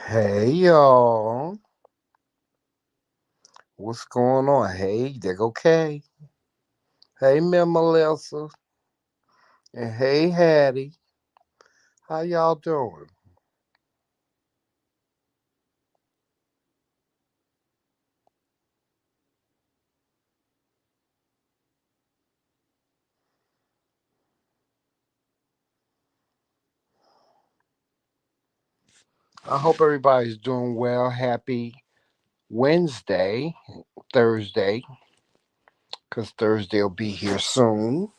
Hey y'all, what's going on? Hey, there go Kay. Hey, Melissa, and hey, Hattie. How y'all doing? I hope everybody's doing well. Happy Wednesday, Thursday, because Thursday will be here soon.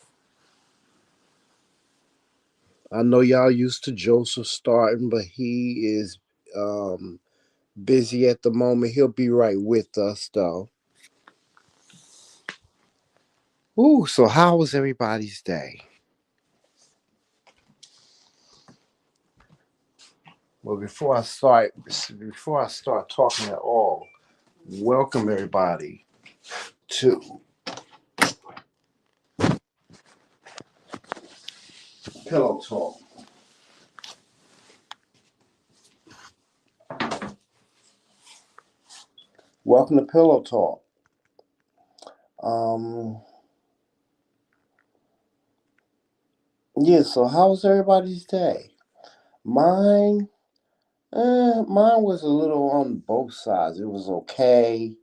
I know y'all used to Joseph starting, but he is um, busy at the moment. He'll be right with us though. Ooh, so how was everybody's day? Well, before I start talking at all, welcome everybody to Pillow Talk. Welcome to Pillow Talk. Um, yeah. So, how was everybody's day? Mine, mine was a little on both sides. It was okay,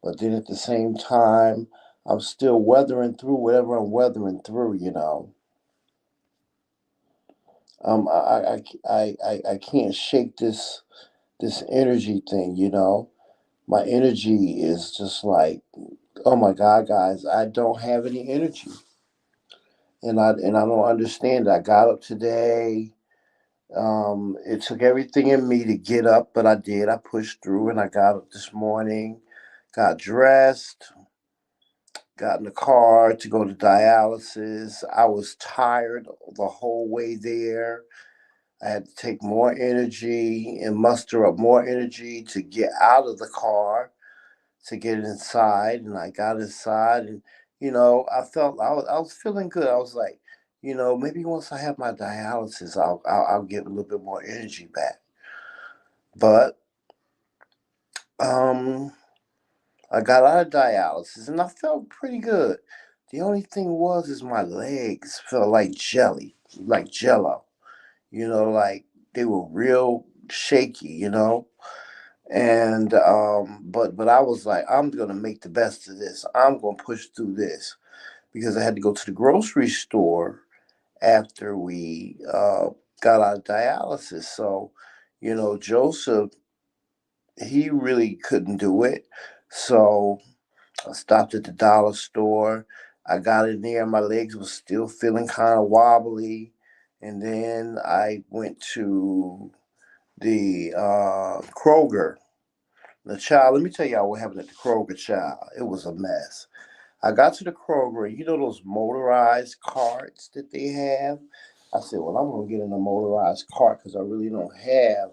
but then at the same time, I'm still weathering through whatever I'm weathering through. I can't shake this energy thing. My energy is just like, oh my God, guys, I don't have any energy. And I don't understand it. I got up today. It took everything in me to get up, but I did. I pushed through and I got up this morning, got dressed, got in the car to go to dialysis. I was tired the whole way there. I had to take more energy and muster up more energy to get out of the car, to get inside, and I got inside, and I felt I was feeling good. I was like, maybe once I have my dialysis, I'll get a little bit more energy back. But um, I got out of dialysis, and I felt pretty good. The only thing was, is my legs felt like jelly, like Jello. Like they were real shaky. But I was like, I'm gonna make the best of this. I'm gonna push through this because I had to go to the grocery store after we got out of dialysis. So, Joseph, he really couldn't do it. So I stopped at the dollar store. I got in there. My legs was still feeling kind of wobbly, and then I went to the Kroger. The child, let me tell y'all what happened at the Kroger, child. It was a mess. I got to the Kroger, and those motorized carts that they have? I said, well, I'm going to get in a motorized cart because I really don't have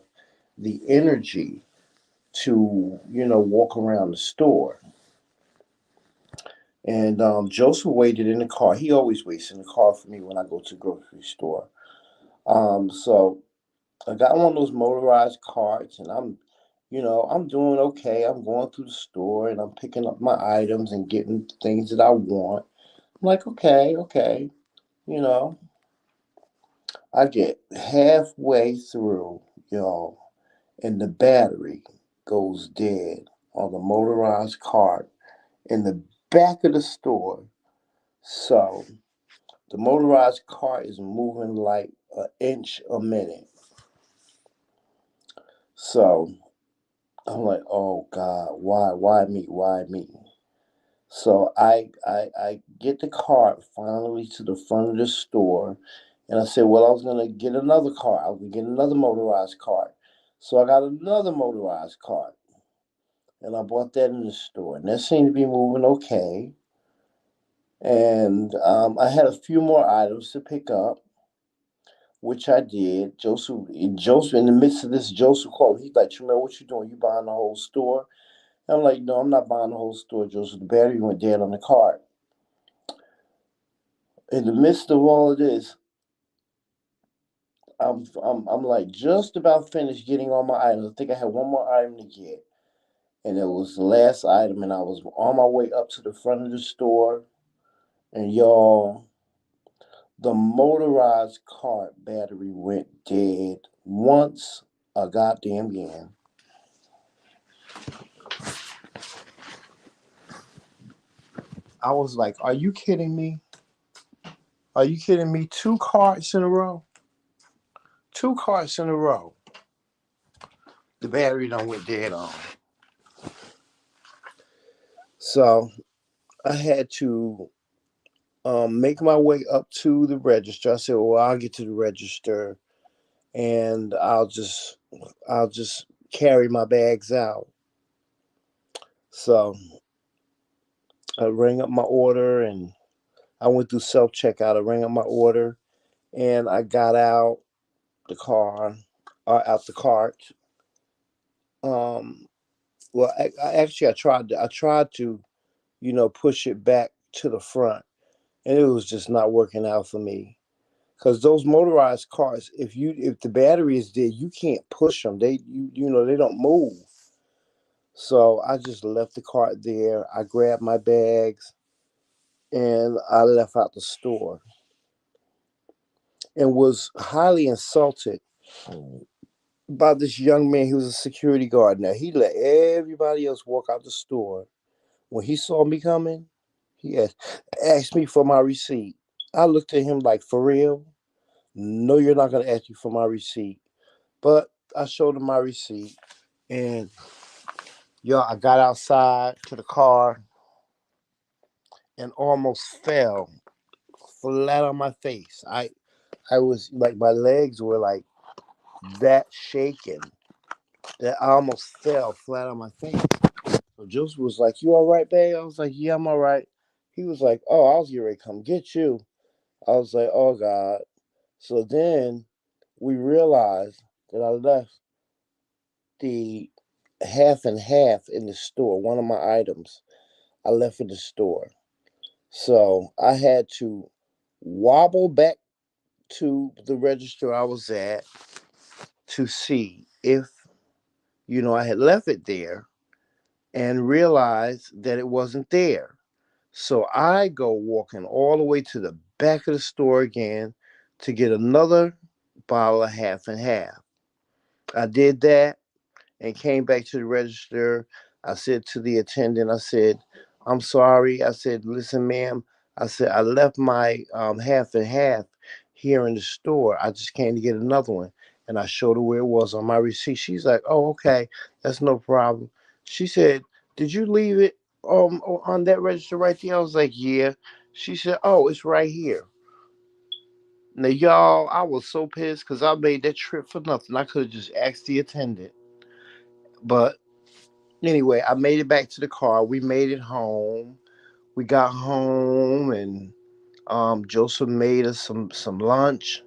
the energy to, walk around the store. And Joseph waited in the car. He always waits in the car for me when I go to the grocery store. So I got one of those motorized carts, and I'm doing okay. I'm going through the store and I'm picking up my items and getting things that I want. I'm like, okay, okay. You know, I get halfway through, and the battery goes dead on the motorized cart in the back of the store. So the motorized cart is moving like an inch a minute. So I'm like, oh God, why me? Why me? So I get the cart finally to the front of the store, and I said, well, I was gonna get another cart. I was gonna get another motorized cart. So I got another motorized cart, and I bought that in the store, and that seemed to be moving okay. And I had a few more items to pick up, which I did. Joseph, in the midst of this, Joseph called. He's like, Tremel, what you doing? You buying the whole store? I'm like, no, I'm not buying the whole store, Joseph. The battery went dead on the cart. In the midst of all of this, I'm like just about finished getting all my items. I think I had one more item to get, and it was the last item, and I was on my way up to the front of the store, and y'all, the motorized cart battery went dead once a goddamn again. I was like, "Are you kidding me? Are you kidding me? Two carts in a row, two carts in a row. The battery don't went dead on." So I had to make my way up to the register. I said, "Well, I'll get to the register, and I'll just carry my bags out." So I rang up my order, and I went through self checkout. I rang up my order, and I got out the car, out the cart. Um, well, actually, I tried to push it back to the front, and it was just not working out for me. Because those motorized cars, if the battery is dead, you can't push them. They don't move. So I just left the cart there. I grabbed my bags and I left out the store, and was highly insulted by this young man. He was a security guard. Now he let everybody else walk out the store. When he saw me coming, he asked me for my receipt. I looked at him like, "For real? No, you're not gonna ask me for my receipt." But I showed him my receipt, and I got outside to the car and almost fell flat on my face. I was like, my legs were like that shaking that I almost fell flat on my face. So Joseph was like, "You all right, babe?" I was like, "Yeah, I'm all right." He was like, "Oh, I was getting ready to come get you." I was like, "Oh God." So then we realized that I left the half and half in the store. One of my items I left in the store. So I had to wobble back to the register I was at to see if, I had left it there, and realized that it wasn't there. So I go walking all the way to the back of the store again to get another bottle of half and half. I did that and came back to the register. I said to the attendant, I said, "I'm sorry." I said, "Listen, ma'am," I said, "I left my half and half here in the store. I just came to get another one." And I showed her where it was on my receipt. She's like, "Oh, okay. That's no problem." She said, "Did you leave it on that register right there?" I was like, "Yeah." She said, "Oh, it's right here." Now, y'all, I was so pissed because I made that trip for nothing. I could have just asked the attendant. But anyway, I made it back to the car. We made it home. We got home, and Joseph made us some lunch,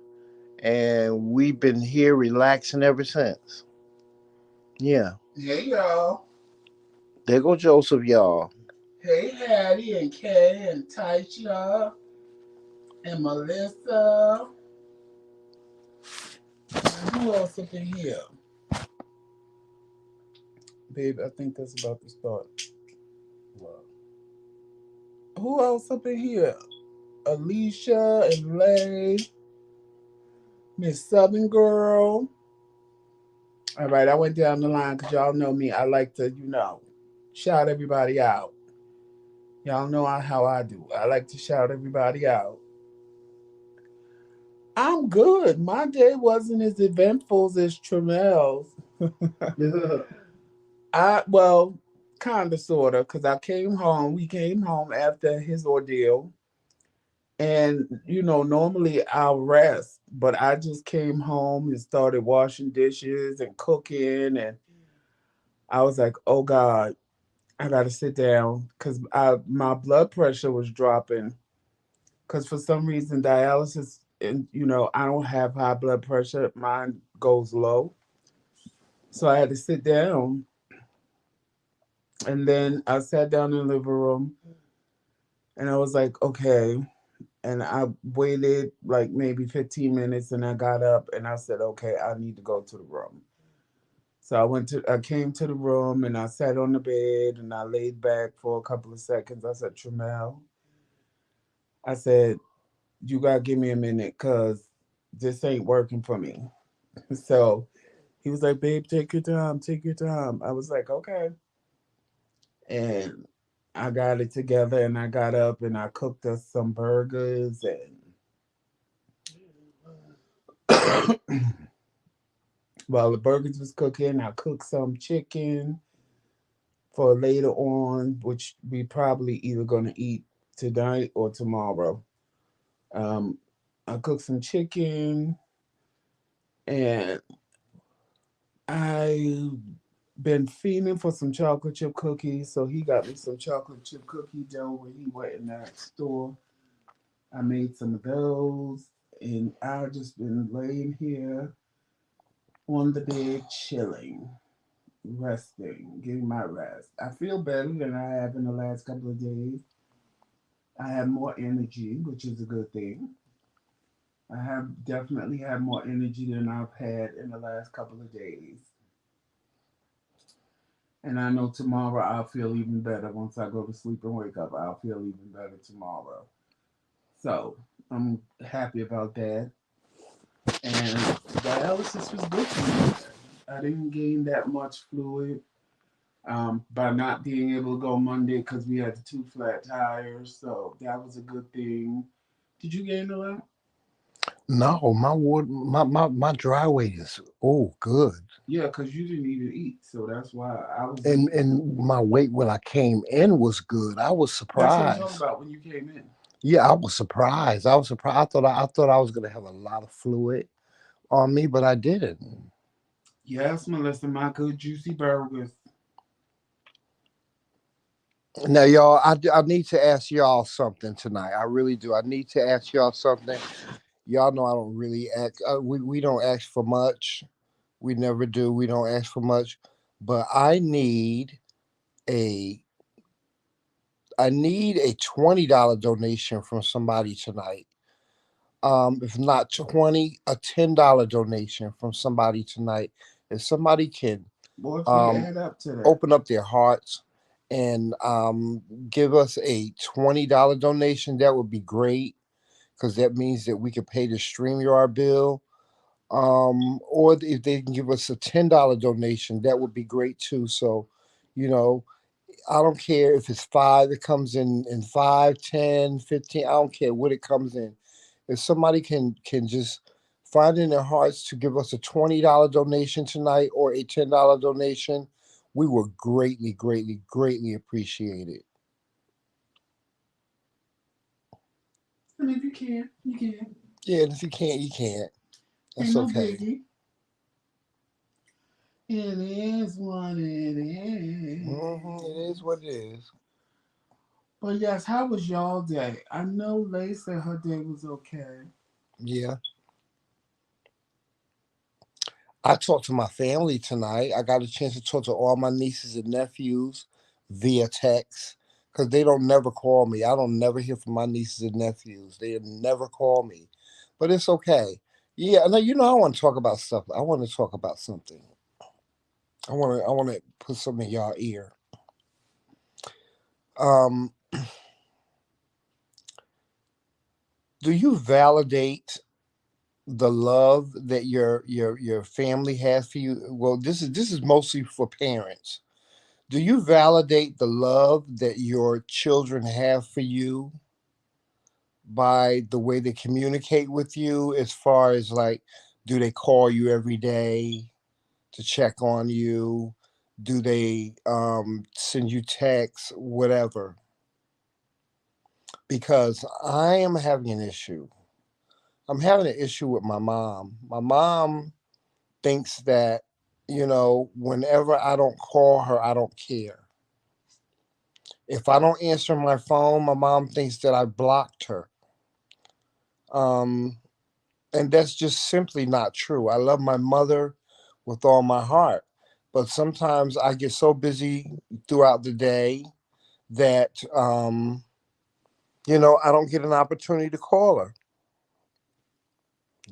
and we've been here relaxing ever since. Yeah. Hey y'all. There go Joseph, y'all. Hey Hattie and Kay and Taisha and Melissa. And who else up in here? Babe, I think that's about to start. Wow. Who else up in here? Alicia and Lay, Miss Southern Girl. All right, I went down the line because y'all know me. I like to, shout everybody out. Y'all know how I do. I like to shout everybody out. I'm good. My day wasn't as eventful as Tramel's. Well, kind of, sort of, because I came home. We came home after his ordeal. And, normally I'll rest, but I just came home and started washing dishes and cooking. And I was like, oh God, I got to sit down because my blood pressure was dropping. Because for some reason, dialysis, and, I don't have high blood pressure. Mine goes low. So I had to sit down. And then I sat down in the living room and I was like, okay. And I waited like maybe 15 minutes and I got up and I said, okay, I need to go to the room. So I came to the room and I sat on the bed and I laid back for a couple of seconds. I said, Tramel, I said, you gotta give me a minute because this ain't working for me. So he was like, babe, take your time, take your time. I was like, okay. And I got it together and I got up and I cooked us some burgers and while the burgers was cooking, I cooked some chicken for later on, which we probably either gonna eat tonight or tomorrow. Um, I cooked some chicken and I been fiending for some chocolate chip cookies, so he got me some chocolate chip cookie dough when he went in that store. I made some of those, and I just been laying here on the bed, chilling, resting, getting my rest. I feel better than I have in the last couple of days. I have more energy, which is a good thing. I have definitely had more energy than I've had in the last couple of days. And I know tomorrow I'll feel even better. Once I go to sleep and wake up, I'll feel even better tomorrow. So I'm happy about that. And dialysis was good to me. I didn't gain that much fluid by not being able to go Monday because we had the two flat tires. So that was a good thing. Did you gain a lot? No, my dry weight is good. Yeah, because you didn't even eat. So that's why I was. And my weight when I came in was good. I was That's what I'm talking surprised. about when you came in. Yeah, I was surprised. I was surprised. I thought I was gonna have a lot of fluid on me, but I didn't. Yes, Melissa, my good juicy burgers. Now, y'all, I need to ask y'all something tonight. I really do. I need to ask y'all something. Y'all know I don't really ask. We don't ask for much. We never do. We don't ask for much. But a I need a $20 donation from somebody tonight. If not 20, a $10 donation from somebody tonight. If somebody can What we um, add up to that? open up their hearts and give us a $20 donation, that would be great because that means that we could pay the StreamYard bill. Or if they can give us a $10 donation, that would be great too. So, you know, I don't care if it's five, it comes in 5, 10, 15. I don't care what it comes in. If somebody can just find in their hearts to give us a $20 donation tonight or a $10 donation, we will greatly, greatly, greatly appreciate it. And if you can, you can. Yeah, and if you can't, you can't. Ain't That's no okay. biggie. It is what it is. It is what it is. But yes, how was y'all day? I know Lay said her day was okay. Yeah. I talked to my family tonight. I got a chance to talk to all my nieces and nephews via text because they don't never call me. I don't never hear from my nieces and nephews. They never call me, but it's okay. Yeah, no, I want to talk about stuff. I want to talk about something. I want to put something in y'all ear. Um, do you validate the love that your family has for you? Well, this is mostly for parents. Do you validate the love that your children have for you by the way they communicate with you, as far as like, do they call you every day to check on you? Do they send you texts, whatever? Because I am having an issue. I'm having an issue with my mom. My mom thinks that, whenever I don't call her, I don't care. If I don't answer my phone, my mom thinks that I blocked her. Um, and that's just simply not true. I love my mother with all my heart. But sometimes I get so busy throughout the day that I don't get an opportunity to call her.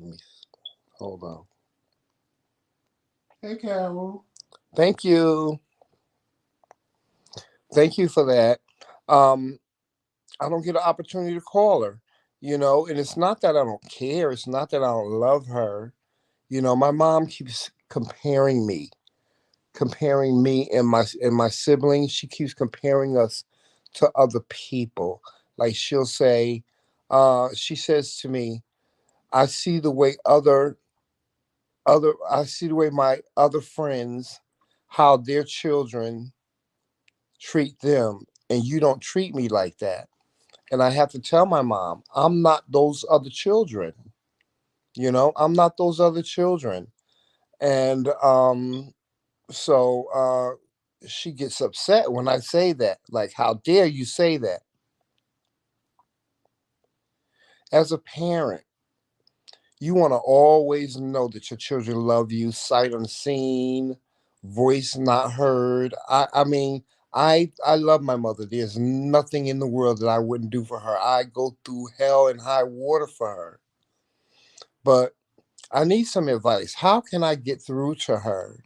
Let me hold on. Hey, Carol. Thank you. Thank you for that. Um, I don't get an opportunity to call her, and it's not that I don't care. It's not that I don't love her. My mom keeps comparing me and my siblings. She keeps comparing us to other people. Like she'll say, she says to me, I see the way I see the way my other friends, how their children treat them, and you don't treat me like that. And I have to tell my mom, I'm not those other children. I'm not those other children. And so she gets upset when I say that. Like, how dare you say that? As a parent, you want to always know that your children love you, sight unseen, voice not heard. I mean, I love my mother. There's nothing in the world that I wouldn't do for her. I go through hell and high water for her. But I need some advice. How can I get through to her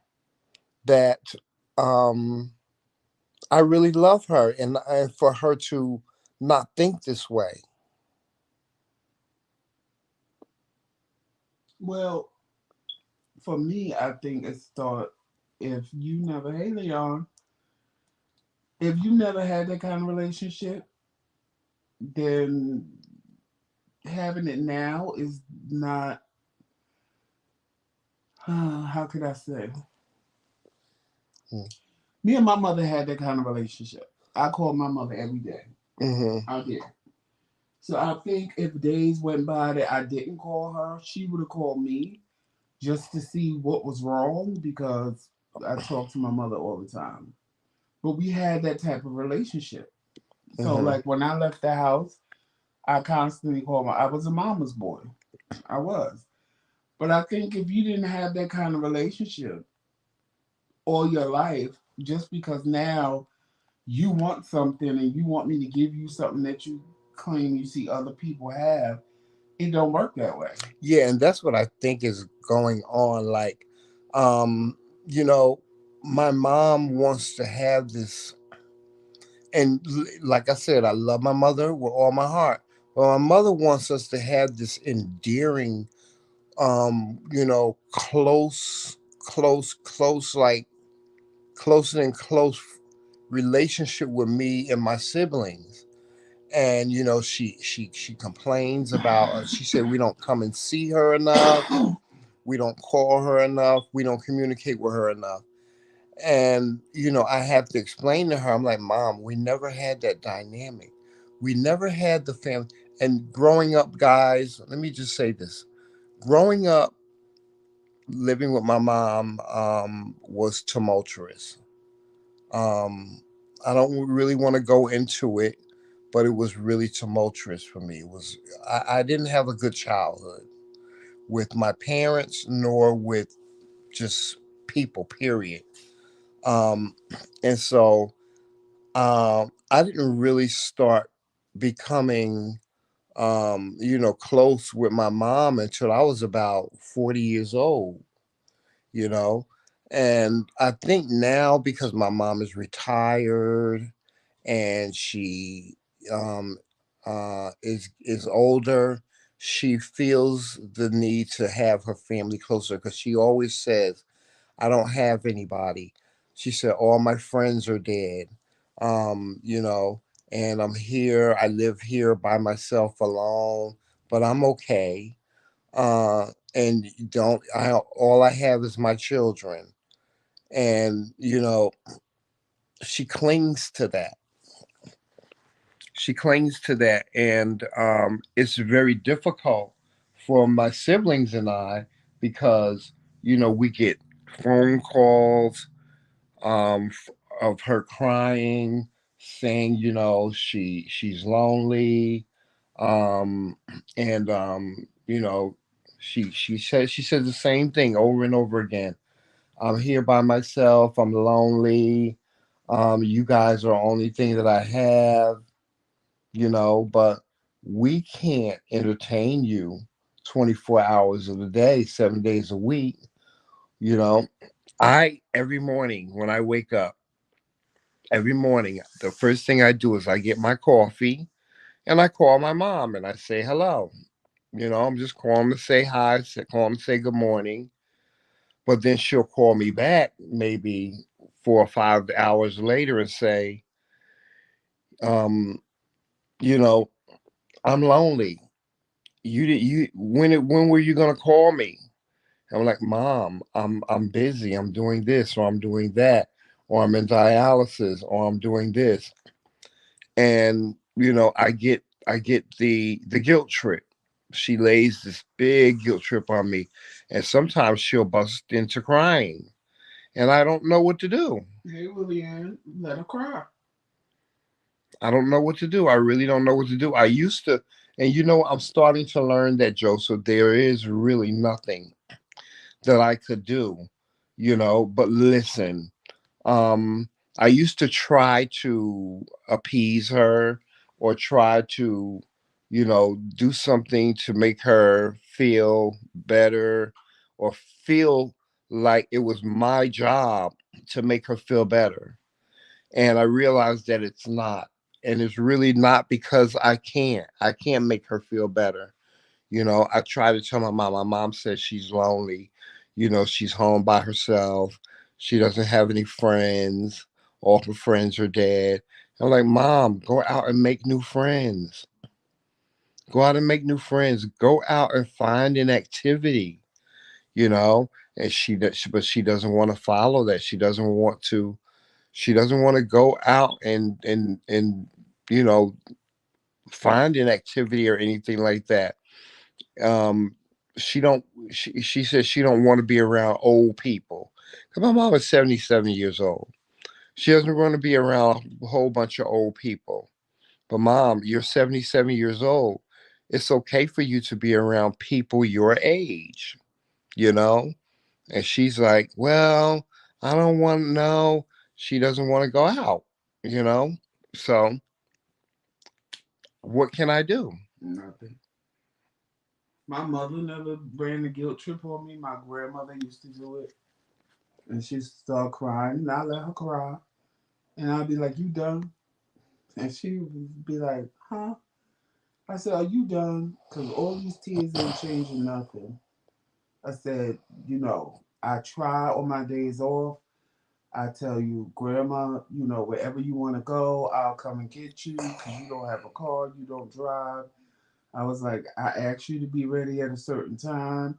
that um I really love her, and for her to not think this way? Well, for me, I think it's thought if you never, hey, Leon, if you never had that kind of relationship, then having it now is not, how could I say? Me and my mother had that kind of relationship. I call my mother every day. Mm-hmm. I did. So I think if days went by that I didn't call her, she would have called me just to see what was wrong because I talk to my mother all the time. But we had that type of relationship. So Mm-hmm. like when I left the house, I constantly called my I was a mama's boy. I was. But I think if you didn't have that kind of relationship all your life, just because now you want something and you want me to give you something that you claim you see other people have, it don't work that way. Yeah, and that's what I think is going on. Like, um, you know, my mom wants to have this, and like I said, I love my mother with all my heart. But my mother wants us to have this endearing, close, like closer than close relationship with me and my siblings. And she complains about. She said we don't come and see her enough. We don't call her enough. We don't communicate with her enough. And I have to explain to her. I'm like, Mom, we never had that dynamic. We never had the family. And growing up, guys, let me just say this: growing up, living with my mom was tumultuous. Um, I don't really want to go into it, but it was really tumultuous for me. It was I didn't have a good childhood with my parents, nor with just people. Period. Um, and so I didn't really start becoming close with my mom until I was about 40 years old. You know, and I think now because my mom is retired and she um, is older, she feels the need to have her family closer because she always says, "I don't have anybody." She said, "All my friends are dead," um, you know, and I'm here. I live here by myself alone, but I'm okay. And don't I? All I have is my children, and she clings to that. She clings to that, and it's very difficult for my siblings and I because we get phone calls of her crying, saying she's lonely, um, and she says the same thing over and over again. I'm here by myself. I'm lonely. You guys are the only thing that I have. but we can't entertain you 24 hours of the day, 7 days a week. You know, every morning when I wake up, every morning, the first thing I do is I get my coffee and I call my mom and I say hello. I'm just calling to say hi, call them to say good morning. But then she'll call me back maybe 4 or 5 hours later and say, um, you know, I'm lonely. When were you gonna call me? I'm like, Mom, I'm busy. I'm doing this or I'm doing that, or I'm in dialysis or I'm doing this. And I get the guilt trip. She lays this big guilt trip on me, and sometimes she'll bust into crying, and I don't know what to do. Hey, William, let her cry. I don't know what to do. I really don't know what to do. I used to, and I'm starting to learn that, Joseph, there is really nothing that I could do, but listen, um, I used to try to appease her or try to, do something to make her feel better or feel like it was my job to make her feel better. And I realized that it's not. And it's really not because I can't. I can't make her feel better. I try to tell my mom. My mom says she's lonely. She's home by herself. She doesn't have any friends. All her friends are dead. I'm like, Mom, go out and make new friends. Go out and make new friends. Go out and find an activity, you know. And but she doesn't want to follow that. She doesn't want to. She doesn't want to go out and you know find an activity or anything like that. um she don't she says she don't want to be around old people. 'Cause my mom is 77 years old. She doesn't want to be around a whole bunch of old people. But Mom, you're 77 years old. It's okay for you to be around people your age, you know. And she's like, well, I don't want to know. She doesn't want to go out, you know. So what can I do? Nothing. My mother never ran the guilt trip on me. My grandmother used to do it. And she'd start crying, and I let her cry. And I'd be like, you done? And she would be like, huh? I said, are you done? Because all these tears ain't changing nothing. I said, I try on my days off. I tell you, Grandma, wherever you want to go, I'll come and get you because you don't have a car, you don't drive. I was like, I asked you to be ready at a certain time.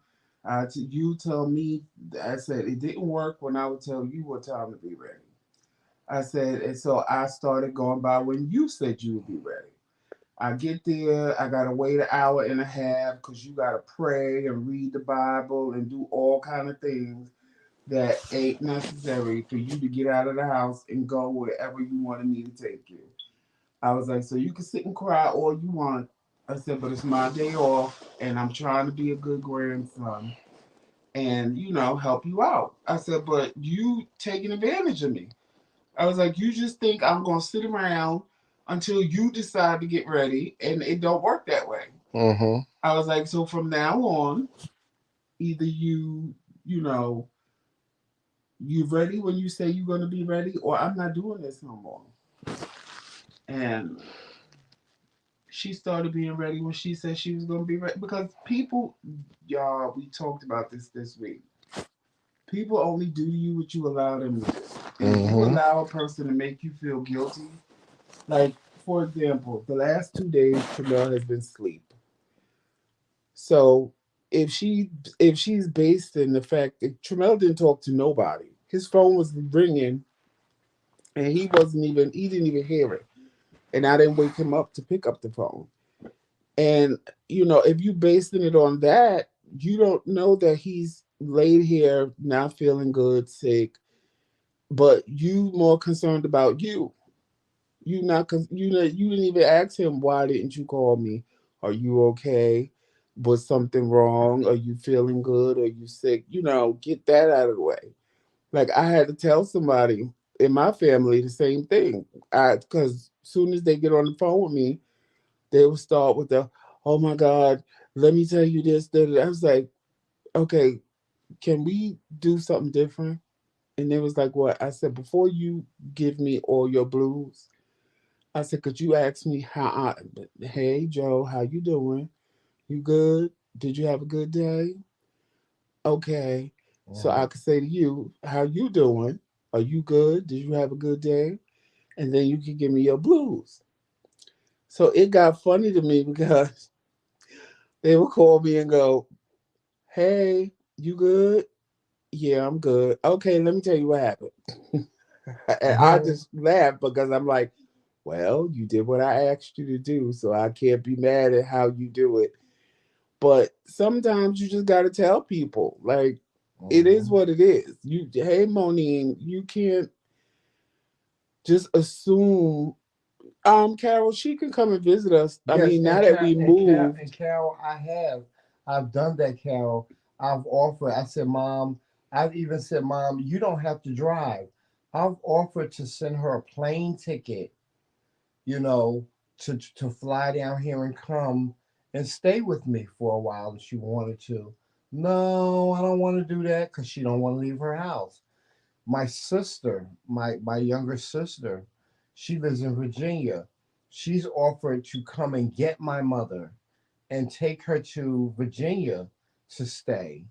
You tell me, I said, it didn't work when I would tell you what time to be ready. I said, and so I started going by when you said you would be ready. I get there, I gotta wait an hour and a half because you gotta pray and read the Bible and do all kind of things that ain't necessary for you to get out of the house and go wherever you wanted me to take you. I was like, so you can sit and cry all you want. I said, but it's my day off and I'm trying to be a good grandson and, help you out. I said, but you taking advantage of me. I was like, you just think I'm going to sit around until you decide to get ready and it don't work that way. Mm-hmm. I was like, so from now on, either you know, you ready when you say you're going to be ready or I'm not doing this no more. And she started being ready when she said she was going to be ready because people, y'all, we talked about this week. People only do to you what you allow them to do. And if you Mm-hmm. allow a person to make you feel guilty, like for example, the last 2 days Tramel has been asleep. So if she's based in the fact that Tramel didn't talk to nobody, his phone was ringing and he didn't even hear it, and I didn't wake him up to pick up the phone. And if you basing it on that, you don't know that he's laid here not feeling good, sick, but you more concerned about you. You not cause you didn't even ask him why didn't you call me? Are you okay? Was something wrong? Are you feeling good? Are you sick? Get that out of the way. Like I had to tell somebody in my family the same thing. I Because soon as they get on the phone with me, they would start with the, oh my God, let me tell you this. That I was like, okay, can we do something different? And they was like, what? I said, before you give me all your blues, I said, could you ask me hey Joe, how you doing? You good? Did you have a good day? Okay. So I Mhm. could say to you, how you doing? Are you good? Did you have a good day? And then you can give me your blues. So it got funny to me because they would call me and go, hey, you good? Yeah, I'm good. Okay, let me tell you what happened. And I just laughed because I'm like, well, you did what I asked you to do, so I can't be mad at how you do it. But sometimes you just got to tell people, like, it is Mhm. what it is. Hey, Monine, you can't just assume. Carol, she can come and visit us. I Yes, mean, now that we And moved, Carol, I've done that, Carol. I've offered. I said, Mom. I've even said, Mom, you don't have to drive. I've offered to send her a plane ticket, you know, to fly down here and come and stay with me for a while if she wanted to. No, I don't want to do that because she don't want to leave her house. My sister, my younger sister, she lives in Virginia. She's offered to come and get my mother and take her to Virginia to stay,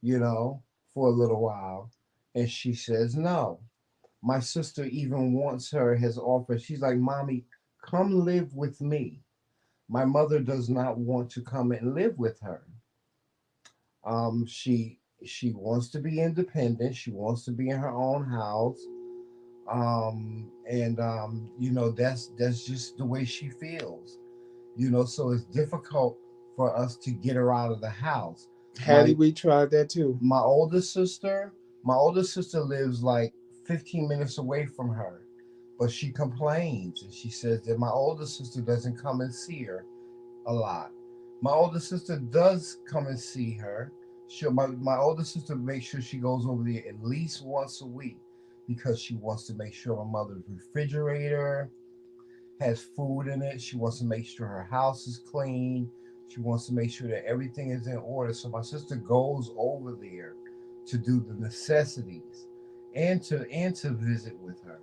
you know, for a little while. And she says no. My sister even wants her, has offered, she's like, Mommy, come live with me. My mother does not want to come and live with her. She wants to be independent. She wants to be in her own house. And you know, that's just the way she feels. You know, so it's difficult for us to get her out of the house. Hattie, My we tried that too. my older sister, my older sister lives like 15 minutes away from her, but she complains and she says that my older sister doesn't come and see her a lot. My older sister does come and see her. My older sister makes sure she goes over there at least once a week because she wants to make sure my mother's refrigerator has food in it. She wants to make sure her house is clean. She wants to make sure that everything is in order. So my sister goes over there to do the necessities and to visit with her.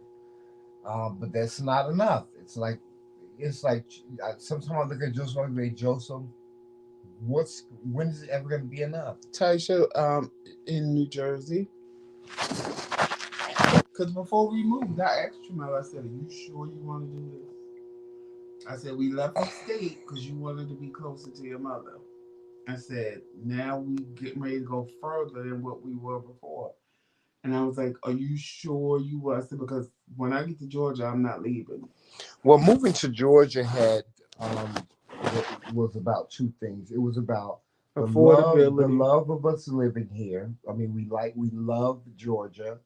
But that's not enough. It's like sometimes I look at Joseph and I say, Joseph, when is it ever going to be enough? Taisha, in New Jersey, because before we moved, I asked Jamel, I said, are you sure you want to do this? I said, we left upstate because you wanted to be closer to your mother. I said, now we getting ready to go further than what we were before. And I was like, are you sure you were? I said, because when I get to Georgia, I'm not leaving. Well, moving to Georgia had was about two things. It was about the Affordability. love of us living here. I mean, we love Georgia,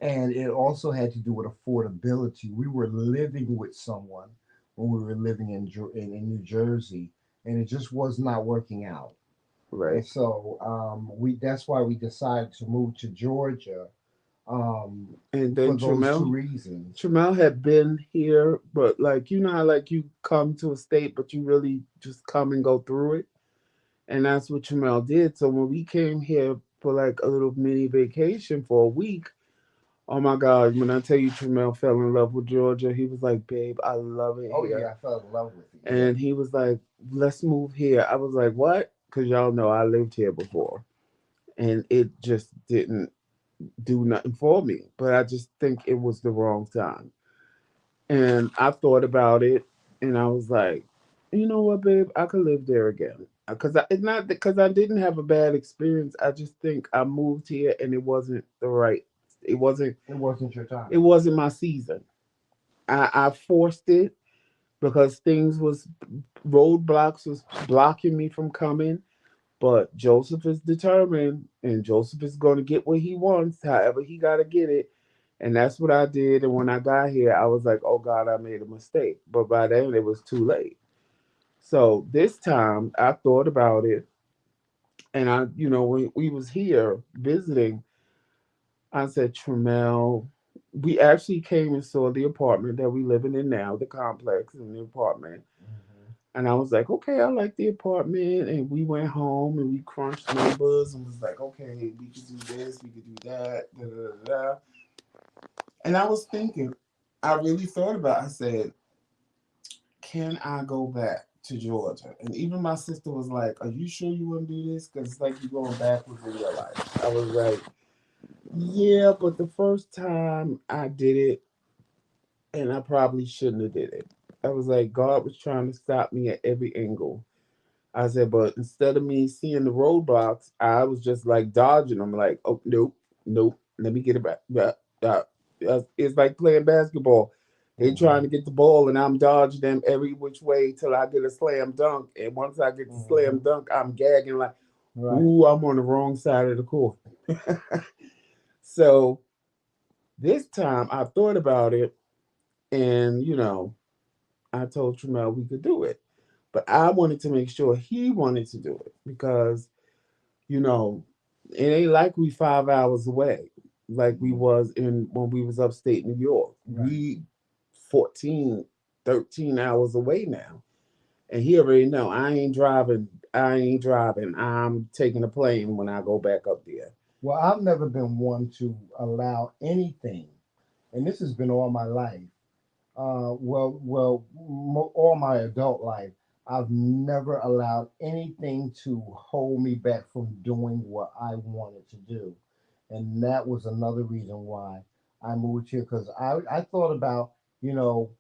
and it also had to do with affordability. We were living with someone when we were living in New Jersey, and it just was not working out. And Right. so we that's why we decided to move to Georgia And for then those two Tramel. reasons. Tramel had been here, but like, you know how like you come to a state, but you really just come and go through it. And that's what Tramel did. So when we came here for like a little mini vacation for a week, oh my God, when I tell you Tramel fell in love with Georgia, he was like, babe, I love it Oh here. yeah, I fell in love with it. Yeah. And he was like, let's move here. I was like, what? Because y'all know I lived here before. And it just didn't do nothing for me. But I just think it was the wrong time. And I thought about it and I was like, you know what, babe, I could live there again. Because it's not because I didn't have a bad experience. I just think I moved here and it wasn't the right. It wasn't. It wasn't your It time. wasn't my season. I forced it because things was roadblocks was blocking me from coming. But Joseph is determined, and Joseph is going to get what he wants, however he got to get it. And that's what I did. And when I got here, I was like, oh God, I made a mistake. But by then, it was too late. So this time, I thought about it. And when we was here visiting, I said, Tramel, we actually came and saw the apartment that we living in now, the complex and the apartment. Hmm. And I was like, okay, I like the apartment. And we went home and we crunched numbers and was like, okay, we could do this, we could do that, da da da da. And I was thinking, I really thought about it. I said, can I go back to Georgia? And even my sister was like, are you sure you want to do this? Because it's like you're going backwards in your life. I was like, yeah, but the first time I did it, and I probably shouldn't have did it. I was like, God was trying to stop me at every angle. I said, but instead of me seeing the roadblocks, I was just like dodging them. Like, oh nope, nope. Let me get it back. It's like playing basketball. They trying Mm-hmm. to get the ball, and I'm dodging them every which way till I get a slam dunk. And once I get the slam Mm-hmm. dunk, I'm gagging like, Right. ooh, I'm on the wrong side of the court. So this time I thought about it, and I told Tramel we could do it. But I wanted to make sure he wanted to do it because, you know, it ain't like we 5 hours away like we Mm-hmm. was in when we was upstate New York. Right. We 14, 13 hours away now. And he already know I ain't driving. I ain't driving. I'm taking a plane when I go back up there. Well, I've never been one to allow anything, and this has been all my life. All my adult life, I've never allowed anything to hold me back from doing what I wanted to do, and that was another reason why I moved here. Because I thought about, you know,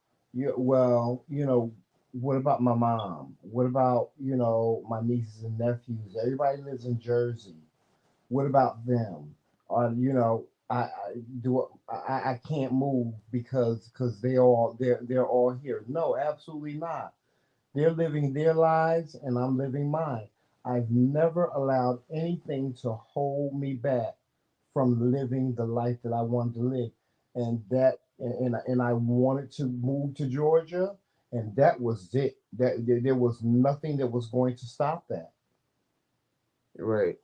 what about my mom? What about my nieces and nephews? Everybody lives in Jersey. What about them? I do I can't move because they're all here. No, absolutely not. They're living their lives and I'm living mine. I've never allowed anything to hold me back from living the life that I wanted to live, and I wanted to move to Georgia, and that was it. There was nothing that was going to stop that. Right.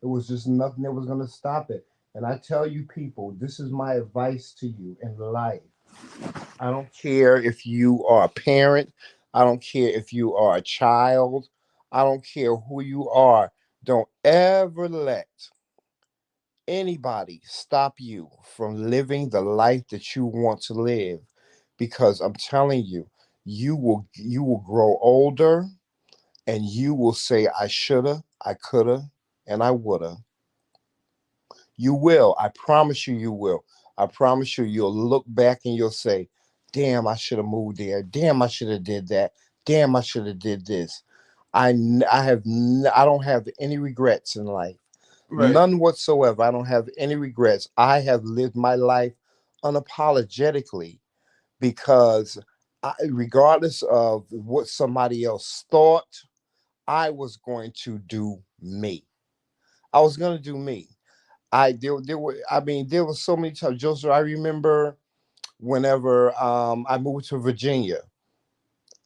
It was just nothing that was going to stop it. And I tell you, people, this is my advice to you in life. I don't care if you are a parent. I don't care if you are a child. I don't care who you are. Don't ever let anybody stop you from living the life that you want to live, because I'm telling you, you will grow older and you will say I shoulda, I coulda, and I woulda. You will. I promise you, you will. I promise you, you'll look back and you'll say, "Damn, I should have moved there. Damn, I should have did that. Damn, I should have did this." I don't have any regrets in life, Right. none whatsoever. I don't have any regrets. I have lived my life unapologetically because, regardless of what somebody else thought, I was going to do me. I was going to do me. There were, I mean, there were so many times, Joseph. I remember whenever I moved to Virginia,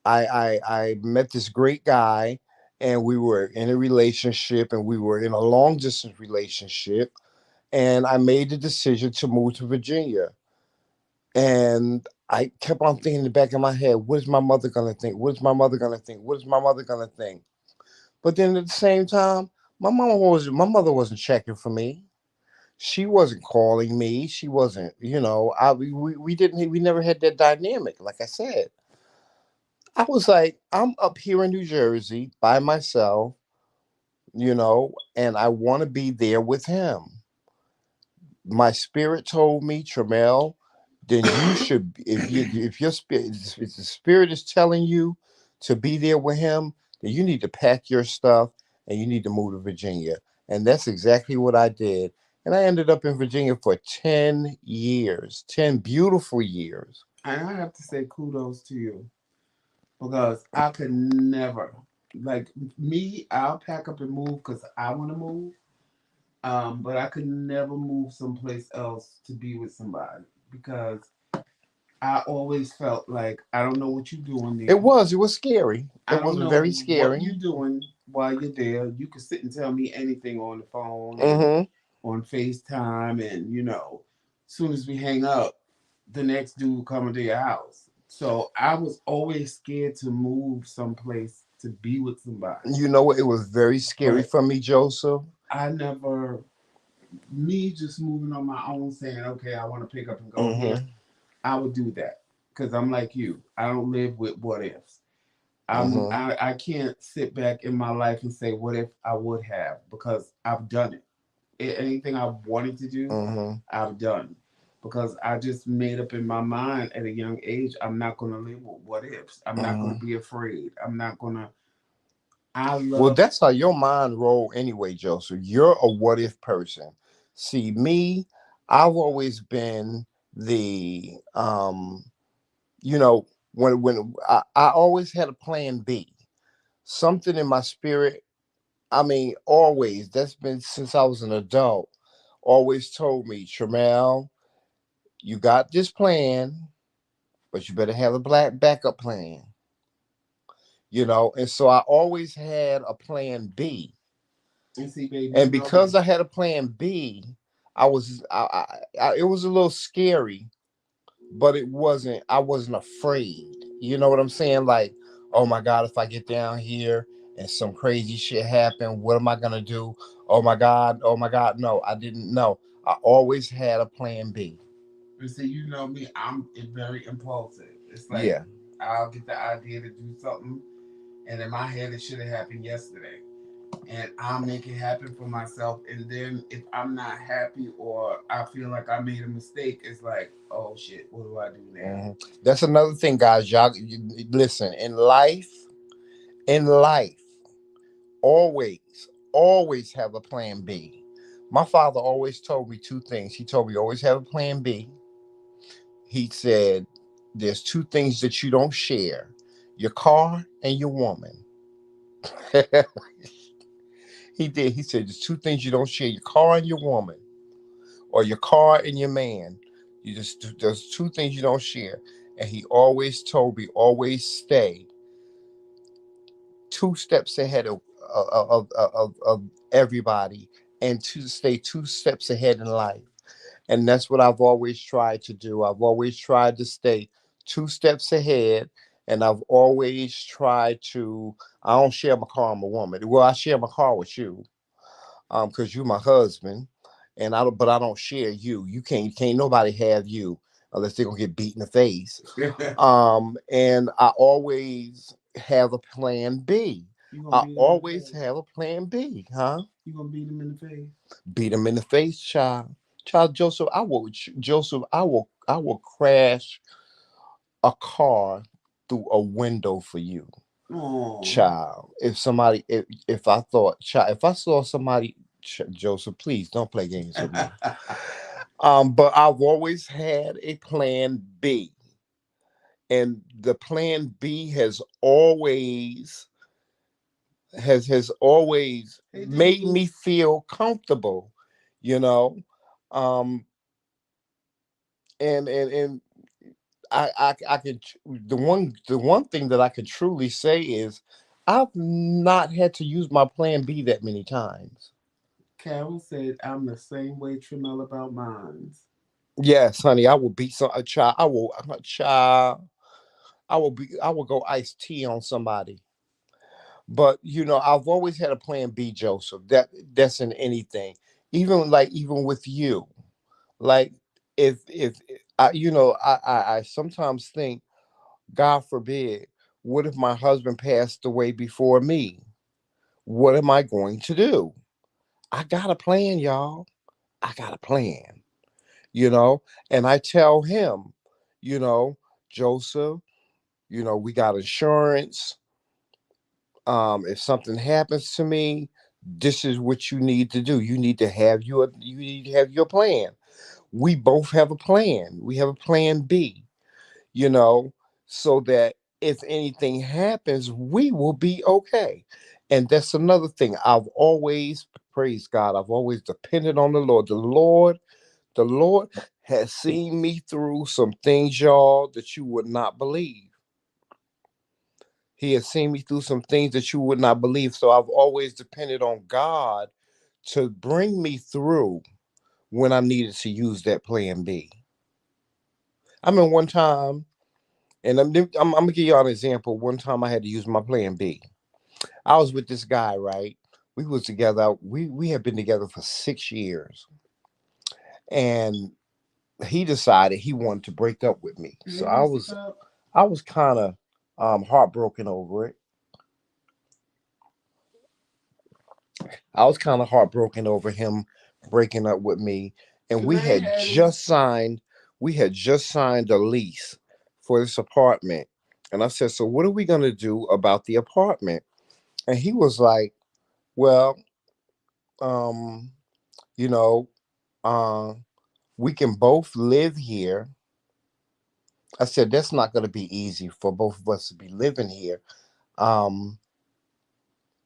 I met this great guy, and we were in a relationship, and we were in a long distance relationship, and I made the decision to move to Virginia, and I kept on thinking in the back of my head, what is my mother gonna think? What is my mother gonna think? What is my mother gonna think? But then at the same time, my mother wasn't checking for me. She wasn't calling me. She wasn't, we didn't, we never had that dynamic. Like I said, I was like, I'm up here in New Jersey by myself, and I want to be there with him. My spirit told me, Tramel, then you should, if your spirit, if the spirit is telling you to be there with him, then you need to pack your stuff and you need to move to Virginia. And that's exactly what I did. And I ended up in Virginia for 10 years, 10 beautiful years. And I have to say kudos to you because I could never, like me, I'll pack up and move because I want to move. But I could never move someplace else to be with somebody because I always felt like I don't know what you're doing there. It was scary. I It don't was know very what scary. you're doing while you're there. You can sit and tell me anything on the phone and Mm-hmm. on FaceTime, and as soon as we hang up, the next dude coming to your house. So I was always scared to move someplace to be with somebody. You know what? It was very scary But for me, Joseph. I never, me just moving on my own, saying, okay, I want to pick up and go here, Mm-hmm. I would do that. Because I'm like you. I don't live with what ifs. Mm-hmm. I can't sit back in my life and say, what if I would have? Because I've done it. Anything I wanted to do, Mm-hmm. I've done. Because I just made up in my mind at a young age, I'm not going to live with what ifs. I'm not going to Mm-hmm. be afraid. I'm not going to. I Well, love. that's how your mind roll anyway, Joseph. You're a what if person. See, me, I've always been the you know, when I always had a plan B. Something in my spirit, I mean, always, that's been since I was an adult, always told me, Tramel, you got this plan, but you better have a black backup plan. And so I always had a plan B. And see, baby, And you know me. because I had a plan B, it was a little scary, but I wasn't afraid. You know what I'm saying? Like, oh my God, if I get down here and some crazy shit happen, what am I gonna do? Oh my God, no, I didn't know. I always had a plan B. And see, you know me. I'm very impulsive. It's like Yeah. I'll get the idea to do something, and in my head, it should have happened yesterday. And I'll make it happen for myself. And then if I'm not happy or I feel like I made a mistake, it's like, oh shit, what do I do now? hmm That's another thing, guys. Y'all listen, in life, always, always have a plan B. My father always told me two things. He told me always have a plan B. He said, there's two things that you don't share, your car and your woman. He did. He said, there's two things you don't share, your car and your woman, or your car and your man. There's two things you don't share. And he always told me, always stay 2 steps ahead of everybody, and to stay 2 steps ahead in life. And that's what I've always tried to do. I've always tried to stay 2 steps ahead, and I've always tried to. I don't share my car with a woman. Well, I share my car with you, because you're my husband, and I don't. But I don't share you. You can't nobody have you unless they're gonna get beat in the face. And I always have a plan B. You gonna I beat him in the always face? have a plan B, huh? You gonna beat him in the face? Beat him in the face, child. Child Joseph, I will crash a car through a window for you, Oh, child. If I thought, child, if I saw somebody, Joseph, please don't play games with me. But I've always had a plan B, and the plan B has always hey made David. me feel comfortable, you know. Um, and I could the one thing that I could truly say is I've not had to use my plan B that many times. Carol said I'm the same way Tramel about mines. Yes, honey, I will beat some a child. A child. I will go iced tea on somebody. But I've always had a plan B, Joseph. That's in anything. Even with you. Like if I sometimes think, God forbid, what if my husband passed away before me? What am I going to do? I got a plan, y'all. I got a plan, you know, and I tell him, you know, Joseph, we got insurance. If something happens to me, this is what you need to do. You need to have your plan. We both have a plan. We have a plan B, you know, so that if anything happens, we will be okay. And that's another thing. I've always, praise God, I've always depended on the Lord. The Lord has seen me through some things, y'all, that you would not believe. He has seen me through some things that you would not believe. So I've always depended on God to bring me through when I needed to use that plan B. I mean, one time, And I'm gonna give y'all an example. One time I had to use my plan B. I was with this guy, right? We was together. We had been together for 6 years, and he decided he wanted to break up with me. So I was kind of heartbroken over it. I was kind of heartbroken over him breaking up with me, and we had just signed a lease for this apartment. And I said, "So what are we going to do about the apartment?" And he was like, "Well, um, you know, uh, we can both live here." I said, "That's not going to be easy for both of us to be living here." Um,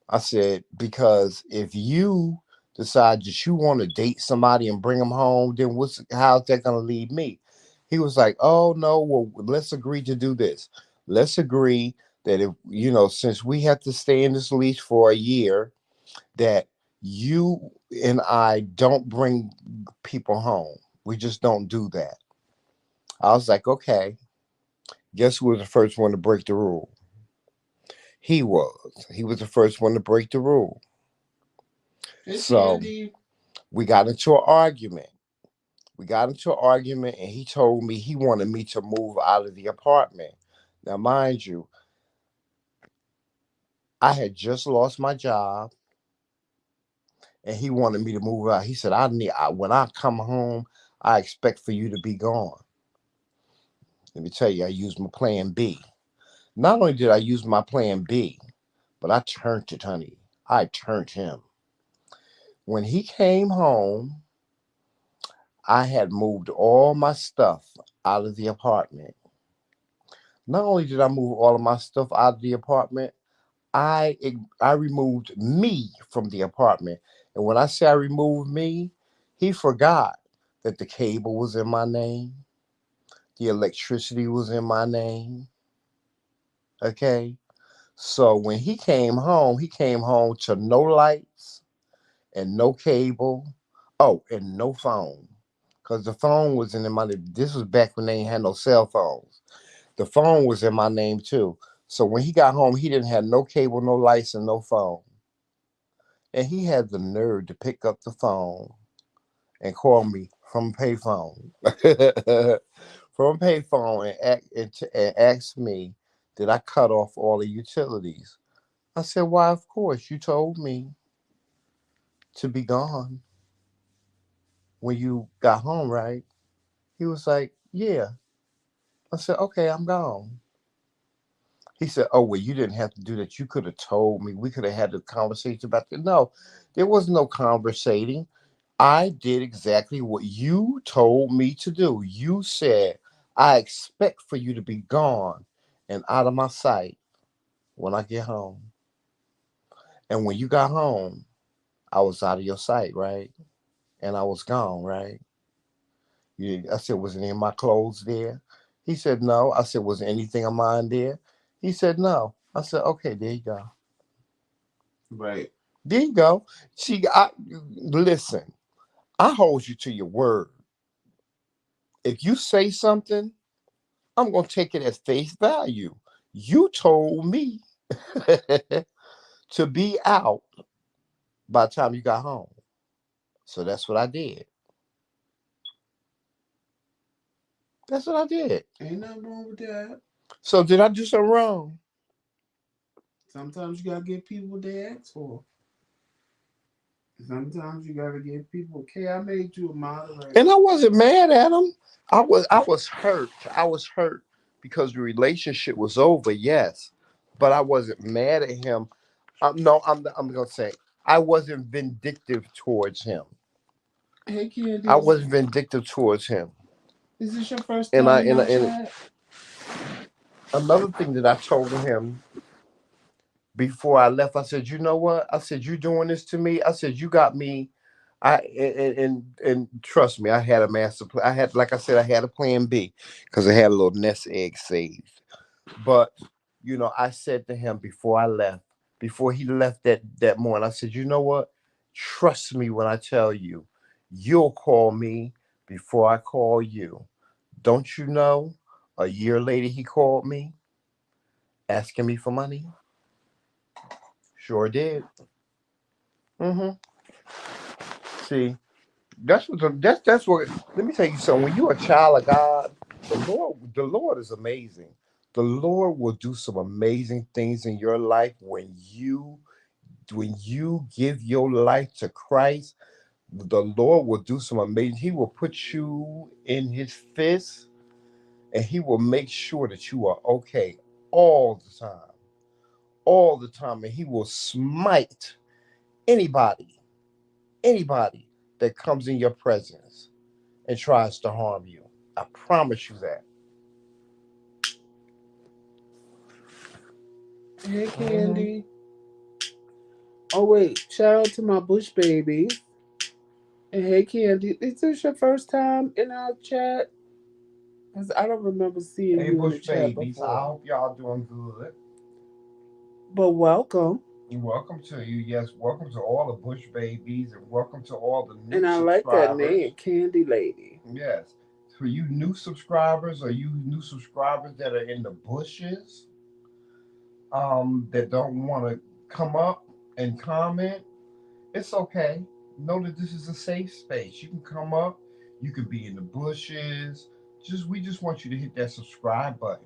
I said, because if you decide that you want to date somebody and bring them home, then how's that going to leave me? He was like, "Oh no, well, let's agree to do this. Let's agree that if, since we have to stay in this lease for a year, that you and I don't bring people home. We just don't do that." I was like, "Okay." Guess who was the first one to break the rule? He was. He was the first one to break the rule. So we got into an argument. We got into an argument, and he told me he wanted me to move out of the apartment. Now, mind you, I had just lost my job, and he wanted me to move out. He said, when I come home, I expect for you to be gone." Let me tell you, I used my plan B. Not only did I use my plan B, but I turned it, honey. I turned him. When he came home, I had moved all my stuff out of the apartment. Not only did I move all of my stuff out of the apartment, I removed me from the apartment. And when I say I removed me, he forgot that the cable was in my name, the electricity was in my name. Okay. So when he came home to no lights and no cable. Oh, and no phone. Because the phone was in my name. This was back when they ain't had no cell phones. The phone was in my name too. So when he got home, he didn't have no cable, no lights, and no phone. And he had the nerve to pick up the phone and call me from a payphone. From a payphone and ask me, did I cut off all the utilities? I said, why, of course. You told me to be gone when you got home, right? He was like, yeah. I said, okay, I'm gone. He said, oh, well, you didn't have to do that. You could have told me. We could have had a conversation about that. No, there was no conversating. I did exactly what you told me to do. You said, I expect for you to be gone and out of my sight when I get home. And when you got home, I was out of your sight, right? And I was gone, right? I said, was any of my clothes there? He said, no. I said, was anything of mine there? He said, no. I said, okay, there you go. Right. There you go. See, listen, I hold you to your word. If you say something, I'm going to take it at face value. You told me to be out by the time you got home. So that's what I did. That's what I did. Ain't nothing wrong with that. So did I do something wrong? Sometimes you gotta give people what they ask for. Sometimes you gotta give people, okay, I made you a And moderator. I wasn't mad at him. I was hurt. I was hurt because the relationship was over, yes. But I wasn't mad at him. No, I'm gonna say I wasn't vindictive towards him. Hey, I Candace, wasn't vindictive towards him. is this your first And I time in and, our and chat? another thing that I told him before I left, I said, you know what? I said, you doing this to me? I said, you got me. And trust me, I had a master plan. I had, like I said, I had a plan B because I had a little nest egg saved. But I said to him before I left, before he left that morning, I said, you know what? Trust me when I tell you, you'll call me before I call you. Don't you know? A year later, he called me asking me for money. Sure did. Mm-hmm. See, that's what. Let me tell you something. When you're a child of God, the Lord is amazing. The Lord will do some amazing things in your life when you give your life to Christ. The Lord will do some amazing. He will put you in His fist, and He will make sure that you are okay all the time, all the time, and He will smite anybody, anybody that comes in your presence and tries to harm you. I promise you that. Hey, Mhm. Candy. Oh, wait. Shout out to my Bush babies. And hey, Candy. Is this your first time in our chat? Because I don't remember seeing Hey, you in the Bush chat babies, I before. hope y'all doing good. But welcome. Welcome to you. Yes, welcome to all the Bush babies, and welcome to all the new And I like that name, subscribers. Candy Lady. Yes, for you new subscribers, or you new subscribers that are in the bushes, that don't want to come up and comment, it's okay. Know that this is a safe space. You can come up, you could be in the bushes. We just want you to hit that subscribe button.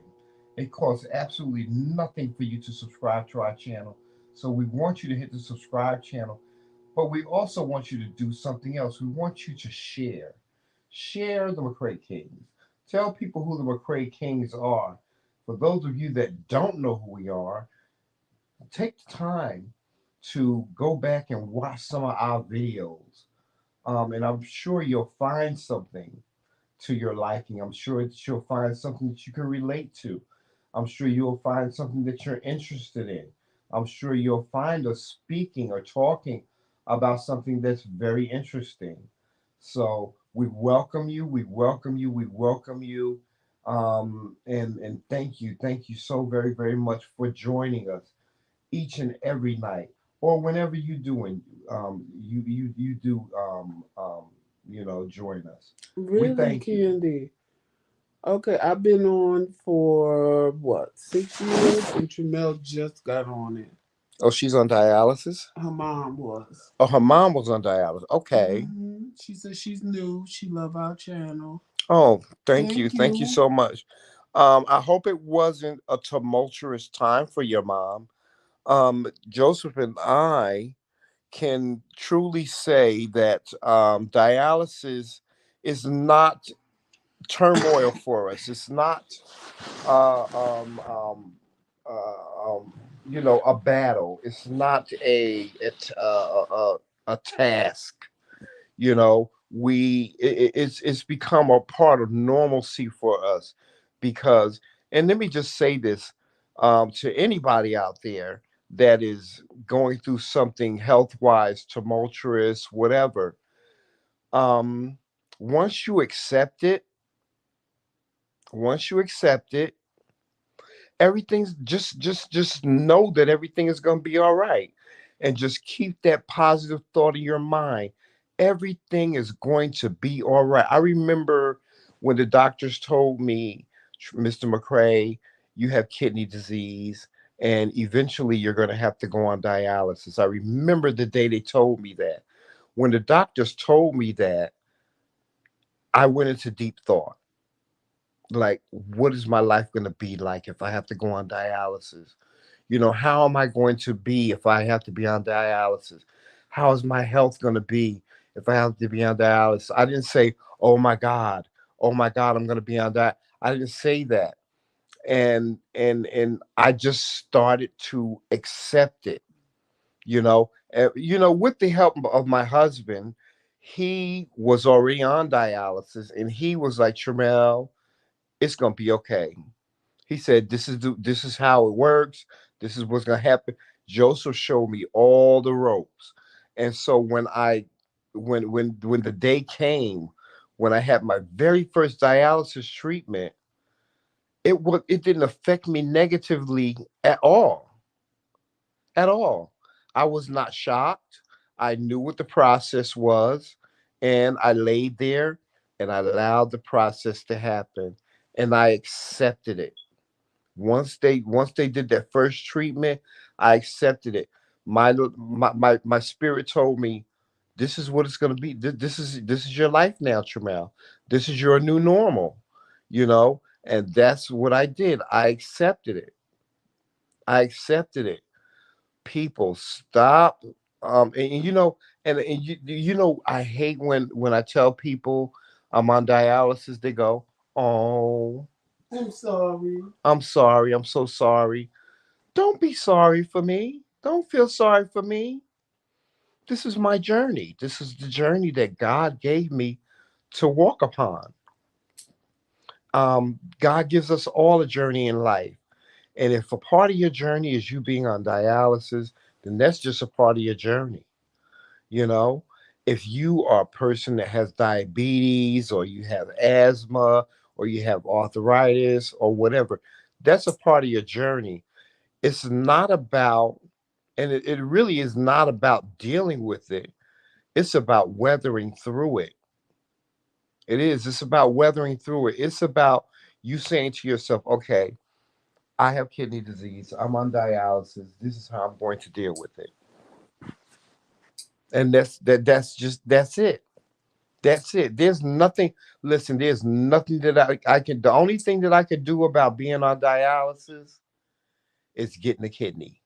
It costs absolutely nothing for you to subscribe to our channel. So we want you to hit the subscribe channel, but we also want you to do something else. We want you to share. Share the McRae Kings. Tell people who the McRae Kings are. For those of you that don't know who we are, take the time to go back and watch some of our videos. And I'm sure you'll find something to your liking. I'm sure that you'll find something that you can relate to. I'm sure you'll find something that you're interested in. I'm sure you'll find us speaking or talking about something that's very interesting. So we welcome you. We welcome you. We welcome you. And thank you so very, very much for joining us each and every night, or whenever you doing you do join us. We Really, thank you. Candy? Okay, I've been on for what, 6 years? And Tramel just got on it. Oh, she's on dialysis. Her mom was. Oh, her mom was on dialysis. Okay. She said she's new. She love our channel. Oh, Thank thank you you. so much. I hope it wasn't a tumultuous time for your mom. Joseph and I can truly say that dialysis is not turmoil for us. It's not, uh, um, um, uh, um, a battle. It's not a task. It's become a part of normalcy for us because, and let me just say this, to anybody out there that is going through something health wise, tumultuous, whatever. Um, once you accept it, once you accept it, everything's just know that everything is going to be all right, and just keep that positive thought in your mind. Everything is going to be all right. I remember when the doctors told me, Mr. McRae, you have kidney disease and eventually you're going to have to go on dialysis. I remember the day they told me that. When the doctors told me that, I went into deep thought, like, what is my life going to be like if I have to go on dialysis? How am I going to be if I have to be on dialysis? How is my health going to be if I have to be on dialysis? I didn't say, oh my God, I'm going to be on that. I didn't say that. And I just started to accept it, with the help of my husband. He was already on dialysis, and he was like, Tramel, it's gonna be okay. He said, this is how it works. This is what's gonna happen. Joseph showed me all the ropes. And so when the day came, when I had my very first dialysis treatment, it didn't affect me negatively at all. At all. I was not shocked. I knew what the process was, and I laid there and I allowed the process to happen. and I accepted it. Once they did that first treatment, I accepted it. My spirit told me, this is what it's gonna be. This is your life now, Tramel. This is your new normal, and that's what I did. I accepted it. I accepted it. People stop, and I hate when I tell people I'm on dialysis. They go, "Oh, I'm sorry. I'm sorry. I'm so sorry." Don't be sorry for me. Don't feel sorry for me. This is my journey. This is the journey that God gave me to walk upon. God gives us all a journey in life. And if a part of your journey is you being on dialysis, then that's just a part of your journey. You know, if you are a person that has diabetes, or you have asthma, or you have arthritis, or whatever, that's a part of your journey. It's not about, and it really is not about dealing with it. It's about weathering through it. It is. It's about weathering through it. It's about you saying to yourself, okay, I have kidney disease. I'm on dialysis. This is how I'm going to deal with it. And that's it. That's it. There's nothing, listen, there's nothing that I can, the only thing that I could do about being on dialysis is getting a kidney.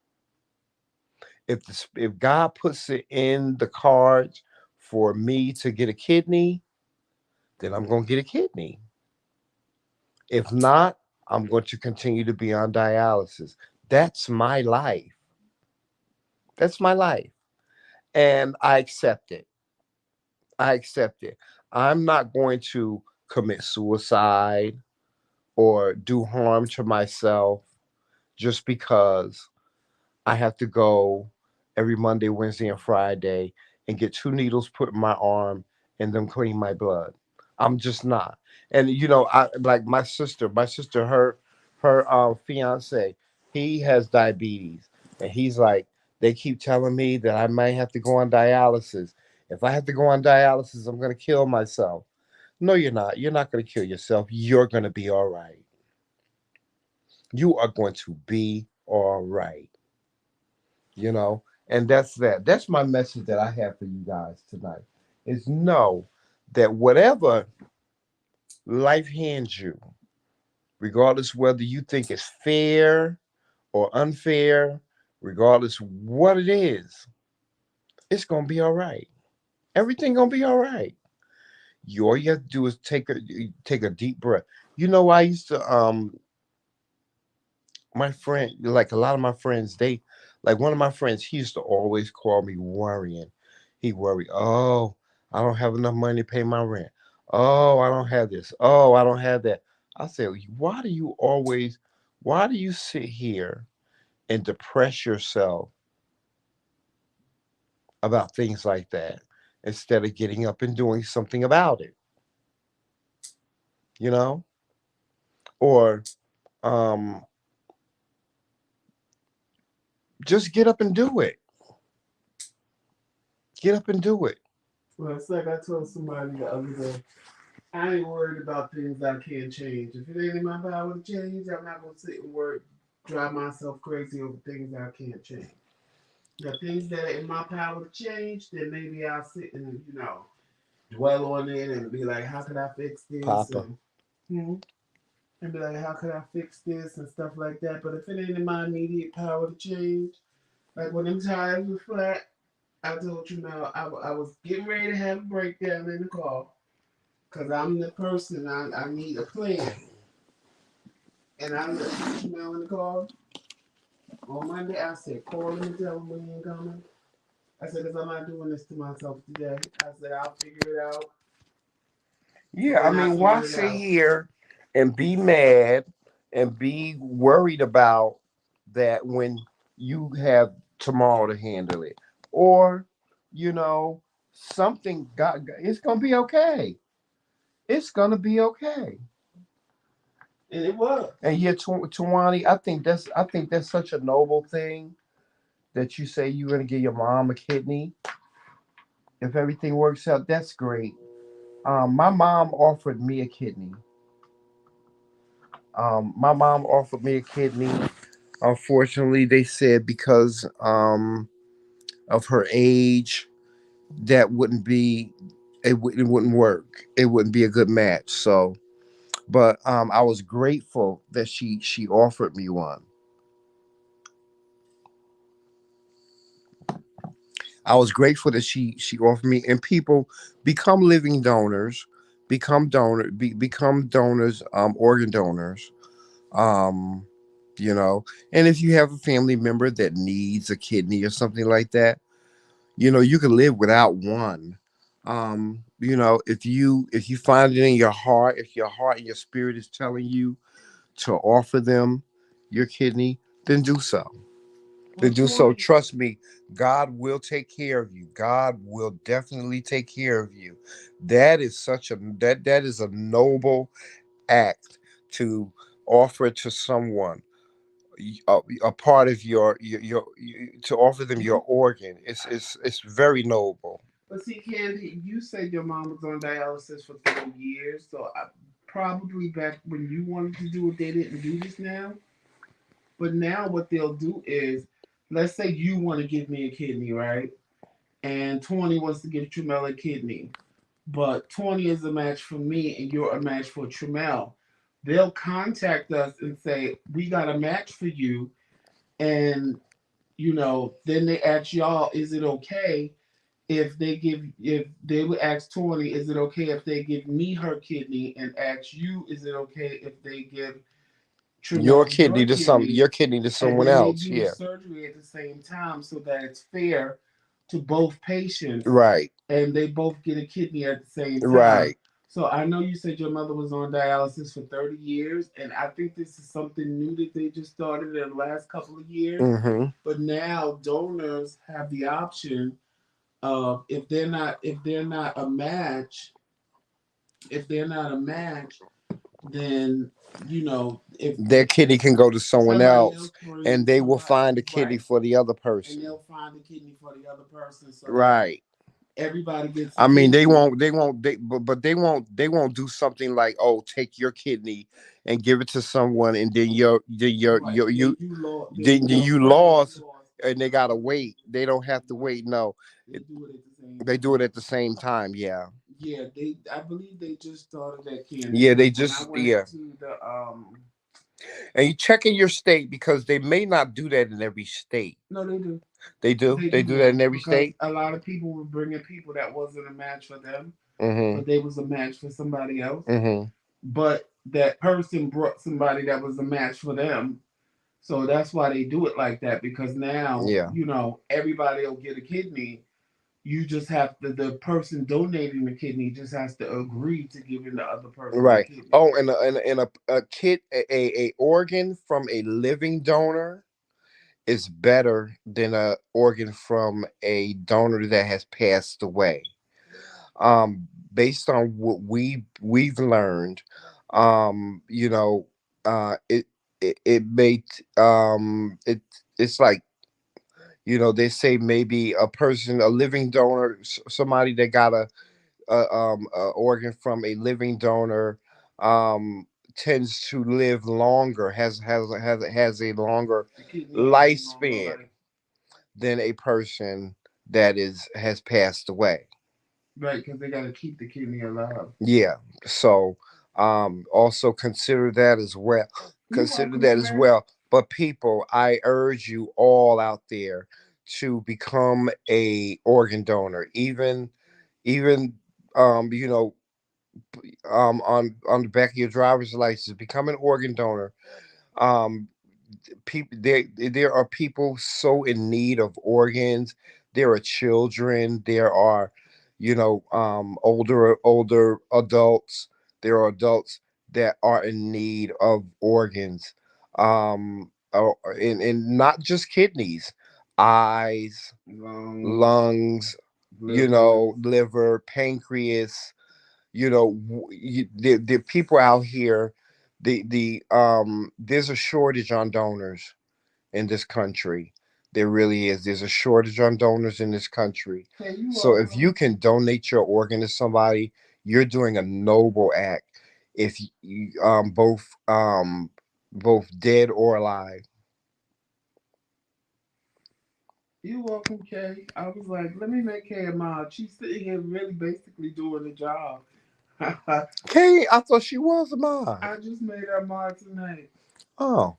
If God puts it in the cards for me to get a kidney, then I'm going to get a kidney. If not, I'm going to continue to be on dialysis. That's my life. That's my life. And I accept it. I accept it. I'm not going to commit suicide or do harm to myself just because I have to go every Monday, Wednesday, and Friday and get 2 needles put in my arm and then clean my blood. I'm just not. And I like my sister, her fiance, he has diabetes, and he's like, they keep telling me that I might have to go on dialysis. If I have to go on dialysis, I'm gonna kill myself. No, you're not. You're not gonna kill yourself. You're gonna be all right. You are going to be all right. And that's my message that I have for you guys tonight, is know that whatever life hands you, regardless whether you think it's fair or unfair, regardless what it is, it's gonna be all right. Everything gonna be all right. All you have to do is take a deep breath. I used to my friend, like a lot of my friends, they, like one of my friends, he used to always call me worrying. He worried, oh, I don't have enough money to pay my rent. Oh, I don't have this. Oh, I don't have that. I said, why do you sit here and depress yourself about things like that instead of getting up and doing something about it? You know? Or um just get up and do it. Get up and do it. Well, it's like I told somebody the other day. I ain't worried about things I can't change. If it ain't in my power to change, I'm not gonna sit and work, drive myself crazy over things I can't change. The things that are in my power to change, then maybe I'll sit and dwell on it and be like, how could I fix this? Papa. And be like, how could I fix this and stuff like that. But if it ain't in my immediate power to change, like when them tires were flat, I told you now I was getting ready to have a breakdown in the car because I'm the person I need a plan. And I let you know in the car on Monday. I said, call him and tell him when you ain't coming. I said, because I'm not doing this to myself today. I said, I'll figure it out Yeah, I when I mean, why figure it sit out. here and be mad and be worried about that when you have tomorrow to handle it? Or, you know, something it's gonna be okay. It's gonna be okay. And it was. And yeah, Tawani, I think that's such a noble thing that you say you're gonna give your mom a kidney if everything works out. That's great. My mom offered me a kidney, My mom offered me a kidney. Unfortunately, they said because of her age, that wouldn't be it wouldn't work. It wouldn't be a good match. So, but I was grateful that she offered me one. I was grateful that she offered me, and people become living donors, become donors, organ donors. Um, you know, and if you have a family member that needs a kidney or something like that, you can live without one. If you find it in your heart, if your heart and your spirit is telling you to offer them your kidney, then do so. Well, Then do so. 20, Trust me, God will take care of you. God will definitely take care of you. That is a noble act to offer to someone a part of to offer them your organ. It's very noble. but see, Candy, you said your mom was on dialysis for 30 years, so probably back when you wanted to do it, they didn't do this now. But now what they'll do is, let's say you want to give me a kidney, right? And 20 wants to give Tremel a kidney, but 20 is a match for me and you're a match for Tremel. They'll contact us and say, we got a match for you. And, then they ask y'all, is it okay if they would ask 20, is it okay if they give me her kidney, and ask you, is it okay if they give Your Tremel your kidney to kidney? your kidney to And someone then they else. do the Yeah. surgery at the same time so that it's fair to both patients Right. and they both get a kidney at the same time. Right. So I know you said your mother was on dialysis for 30 years, and I think this is something new that they just started in the last couple of years. Mm-hmm. But now donors have the option of, if they're not a match, then if Their kidney can go to someone somebody else, else brings and they will somebody, find a kidney right, for the other and person. they'll find a kidney for the other person so that Right. everybody gets a I mean, kidney. but they won't do something like, oh, take your kidney and give it to someone, and then Right. you then you Somebody lost, lost and and they they gotta gotta wait. They don't have to right. wait. No, They it, do it at the same they do it time. at the same time. Yeah, Yeah, I believe they just started that, candy, yeah. because They when I just went yeah. to the And you check in your state because they may not do that in every state. no, they do. They do. They They do do that now in every because state. a lot of people were bringing people that wasn't a match for them, Mm-hmm. but they was a match for somebody else. Mm-hmm. But that person brought somebody that was a match for them. So that's why they do it like that, because now, Yeah. everybody will get a kidney. You just have the person donating the kidney just has to agree to giving the other person the Right. kidney. Oh, and a kid a organ from a living donor is better than a organ from a donor that has passed away. Based on what we've learned, you know, it made it's like, they say maybe a living donor, somebody that got a organ from a living donor, um, tends to live longer, has a longer The kidney has a longer lifespan life, than a person that is has passed away. right? Because they got to keep the kidney alive. Yeah. So also consider that as well. You're Consider welcome, that as McRae. well. But people, I urge you all out there to become a organ donor. Even um, you know, on the back of your driver's license, become an organ donor. Um, people there are people so in need of organs. There are children. There are, older adults. There are adults that are in need of organs. And not just kidneys, eyes, Lungs, lungs, livers. liver, pancreas. The people out here, there's a shortage on donors in this country. There really is. There's a shortage on donors in this country. Hey, you So if you welcome. can donate your organ to somebody, you're doing a noble act. if you both dead or alive. You're welcome, Kay. I was like, let me make Kay a mod. She's sitting here really basically doing the job. I Kay, I thought she was a mod. just made her mod tonight. Oh,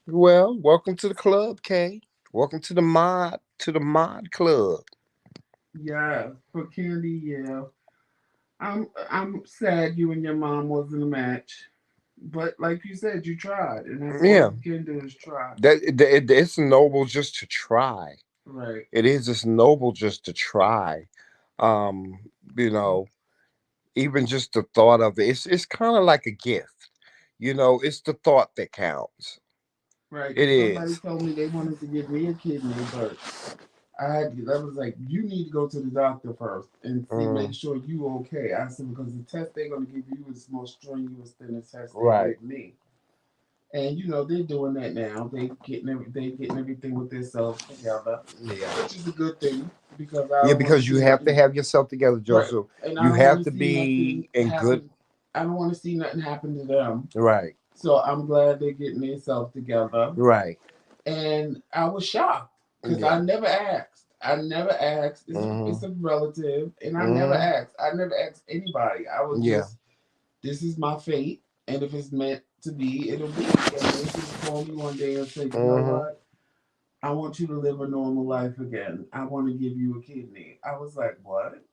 well, welcome to the club, Kay. Welcome to the mod club. Yeah, for Candy, yeah. I'm sad you and your mom wasn't a match. But like you said, you tried, and that's all Yeah, you can do is try. it's noble just to try. Right, It is just noble just to try. Um, you know, even just the thought of it, it's kind of like a gift. It's the thought that counts. right. It Because somebody is. told me they wanted to give me a kidney, but I was like, you need to go to the doctor first and see, make Mm, sure you okay. I said because the test they're gonna give you is more strenuous than the test they right. gave me. And they're doing that now. They getting everything with themselves together, Yeah. which is a good thing because I Yeah, don't want to because you see have to nothing. have yourself together, Right. Joseph. And I You don't want have to to see nothing be in good. happen. I don't want to see nothing happen to them. Right. So I'm glad they're getting themselves together. Right. And I was shocked because Yeah. I never asked. I never asked. It's Mm-hmm. a relative, and I never Mm-hmm. asked. I never asked anybody. I was Yeah. just, this is my fate, and if it's meant to be, it'll be. And they just called me one day and said, you know Mm-hmm. what? I want you to live a normal life again. I want to give you a kidney. I was like, what?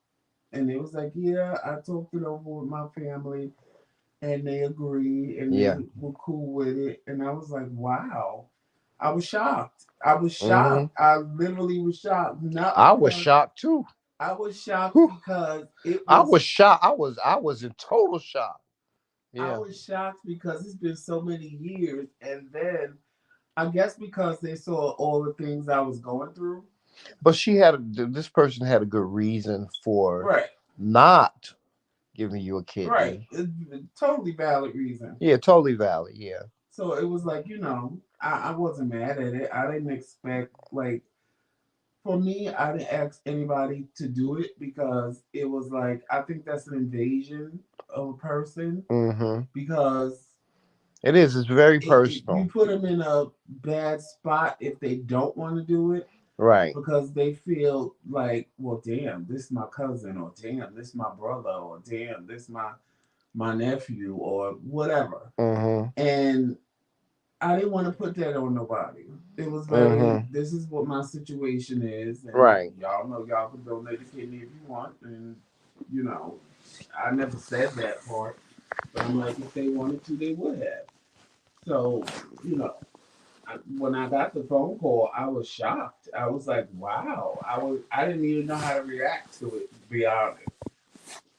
And it was like, yeah, I talked it over with my family and they agreed and Yeah. they were cool with it. And I was like, wow. I was shocked. I was Mm-hmm. shocked. I literally was shocked. Not I was because shocked too. I was shocked Whew. because it I was was shocked. I was in total shock. I Yeah. was shocked because it's been so many years and then I guess because they saw all the things I was going through. But this person had a good reason for Right. not giving you a Right. kidney. It's a totally valid reason. Yeah, totally valid. Yeah. So it was like, I wasn't mad at it. I didn't expect, like, for me, I didn't ask anybody to do it because it was like, I think that's an invasion of a person Mm-hmm. because It is. It's very you personal. put them in a bad spot if they don't want to do it Right. because they feel like, well, damn, this is my cousin, or damn, this is my brother, or damn, this is my nephew, or whatever. Mm-hmm. And I didn't want to put that on nobody. It was very, Mm-hmm. this is what my situation is, and Right. y'all know y'all can donate a kidney if you want. And, you know, I never said that part, but I'm like, if they wanted to, they would have. So, when I got the phone call, I was shocked. I was like, wow. I didn't even know how to react to it, to be honest.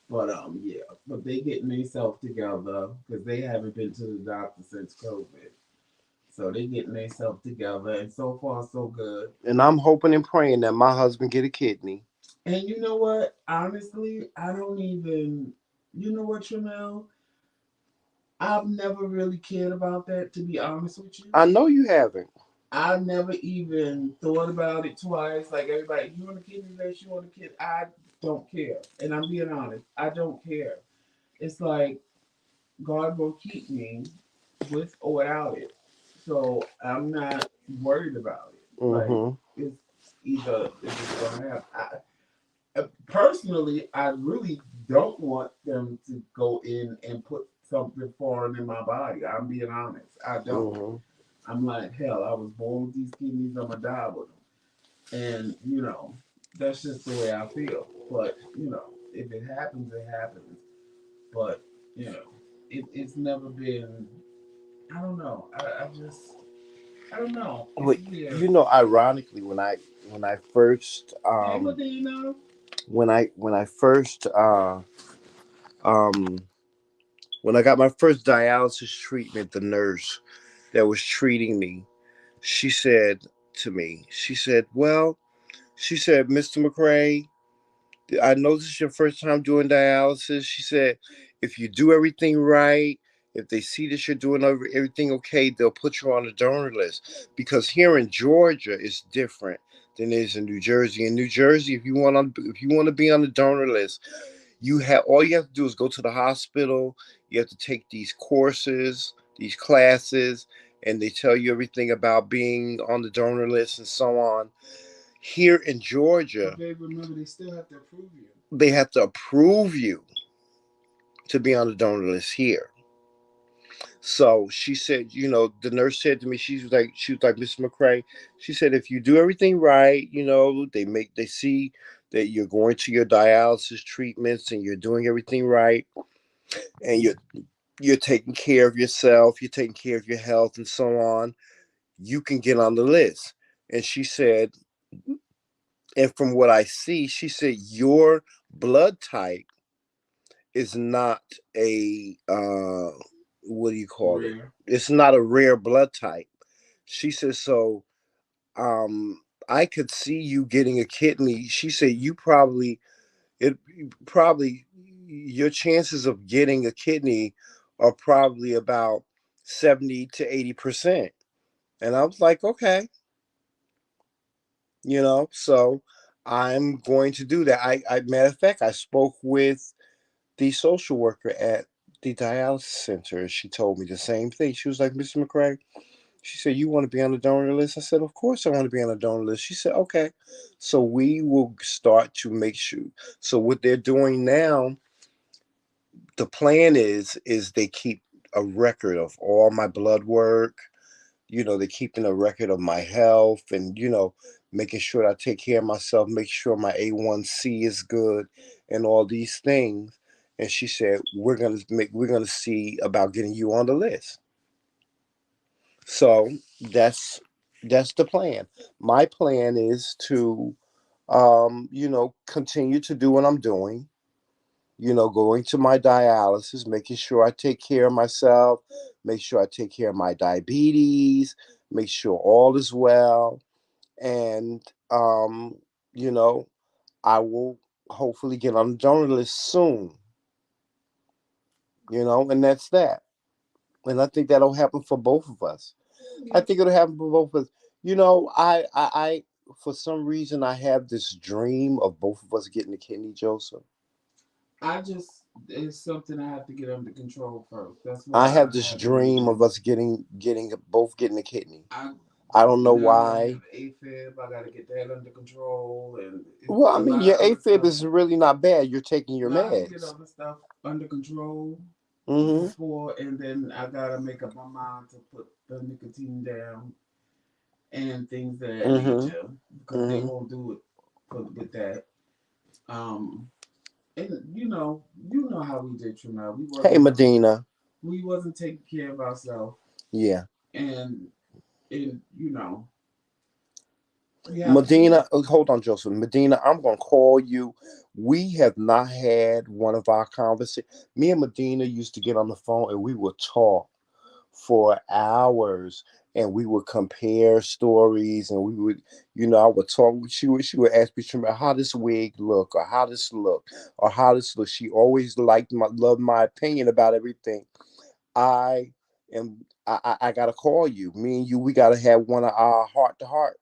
But yeah, but they getting themselves together because they haven't been to the doctor since COVID. So they getting themselves together, and so far so good. And I'm hoping and praying that my husband get a kidney. And you know what? Honestly, I don't even. You know what, Tramel? I've never really cared about that. To be honest with you, I know you haven't. I never even thought about it twice. Like everybody, you want a kidney list, you want a kid. I don't care, and I'm being honest. I don't care. It's like God will keep me with or without it. So I'm not worried about it. Like Mm-hmm. it's either if it's gonna happen. Personally, I really don't want them to go in and put something foreign in my body. I'm being honest. I don't. Mm-hmm. I'm like, hell, I was born with these kidneys. I'm gonna die with them, and that's just the way I feel. But if it happens, it happens. But it's never been. I don't know. I just I don't know. It's But weird. ironically, when I first Hey, Medina. when I first um when I got my first dialysis treatment, the nurse that was treating me, she said to me, she said, "Well," she said, "Mr. McRae, I know this is your first time doing dialysis." She said, "If you do everything right, if they see that you're doing everything okay, they'll put you on the donor list. Because here in Georgia, it's different than it is in New Jersey. In New Jersey, if you want to be on the donor list, You have all you have to do is go to the hospital. You have to take these courses, these classes, and they tell you everything about being on the donor list and so on. Here in Georgia, But babe, remember they still have to approve you. they have to approve you to be on the donor list here. So she said, the nurse said to me, she was like, Mr. McRae, she said, if you do everything right, they see that you're going to your dialysis treatments and you're doing everything right, and you're taking care of yourself, you're taking care of your health and so on, you can get on the list. And she said, and from what I see, she said your blood type is not a what do you call it? Rare. It's not a rare blood type. She says so. Um, I could see you getting a kidney. She said it probably your chances of getting a kidney are probably about 70 to 80%. And I was like, okay, so I'm going to do that. I matter of fact, I spoke with the social worker at the dialysis center. She told me the same thing. She was like, Mr. McRae, she said, you want to be on the donor list? I said, of course I want to be on the donor list. She said, okay. So we will start to make sure. So what they're doing now, the plan is they keep a record of all my blood work. They're keeping a record of my health and, making sure I take care of myself, make sure my A1C is good and all these things. And she said, we're gonna see about getting you on the list. So that's the plan. My plan is to continue to do what I'm doing, going to my dialysis, making sure I take care of myself, make sure I take care of my diabetes, make sure all is well. And, you know, I will hopefully get on the donor list soon, and that's that. And I think that'll happen for both of us. I Yeah. think it'll happen for both of us. I for some reason, I have this dream of both of us getting a kidney, Joseph. I just it's something I have to get under control first. That's I why have I this haven't dream of even. us getting both getting a kidney. I I don't know now I why. have AFib. I got to get that under control, and it's Well, I a mean, lot your of other AFib stuff. is really not bad. You're taking your Now I have to get meds. other stuff under control Mm-hmm. before, and then I gotta make up my mind to put the nicotine down and things of that Mm-hmm. nature because they Mm-hmm. won't do it with that. Um, and you know how we did Trinell. Hey, Medina. We wasn't taking care of ourselves, Yeah. and we have to do Medina, it. hold on, Joseph. Medina, I'm gonna call you. We have not had one of our conversations. Me and Medina used to get on the phone and we would talk for hours, and we would compare stories, and we would, I would talk. She would ask me, how this wig look, or how this look, or how this look. She always loved my opinion about everything. I I gotta call you. Me and you, we gotta have one of our heart to heart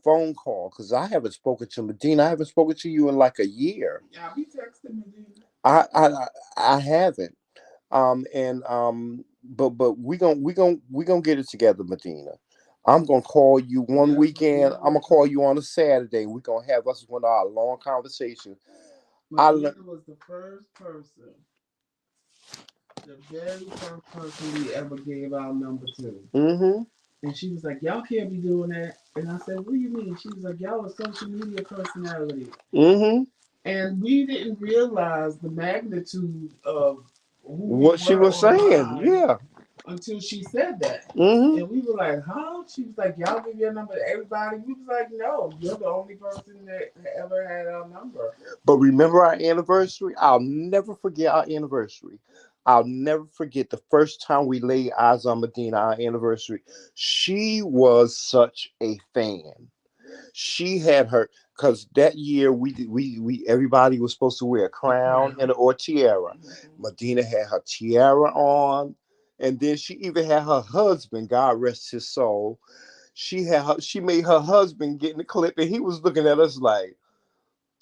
phone call, because I haven't spoken to Medina. I haven't spoken to you in like a year. I'll be texting me then. I haven't. But we gonna get it together, Medina. I'm gonna call you one Yes, weekend. Medina I'm gonna was the call you on a Saturday. We're gonna have us one of our long conversations. I learned. Medina was the first person, the very first person we ever gave our number to. Mm-hmm. And she was like, y'all can't be doing that. And I said, what do you mean? She was like, y'all are social media personalities. Mm-hmm. And we didn't realize the magnitude of who we What she were was saying, online yeah. until she said that. Mm-hmm. And we were like, huh? She was like, y'all give your number to everybody. We was like, no, you're the only person that ever had our number. But remember our anniversary? I'll never forget our anniversary. I'll never forget the first time we laid eyes on Medina, our anniversary. She was such a fan. She had her, because that year we everybody was supposed to wear a The crown and crown. or tiara. Mm-hmm. Medina had her tiara on, and then she even had her husband, God rest his soul. She made her husband get in the clip, and he was looking at us like,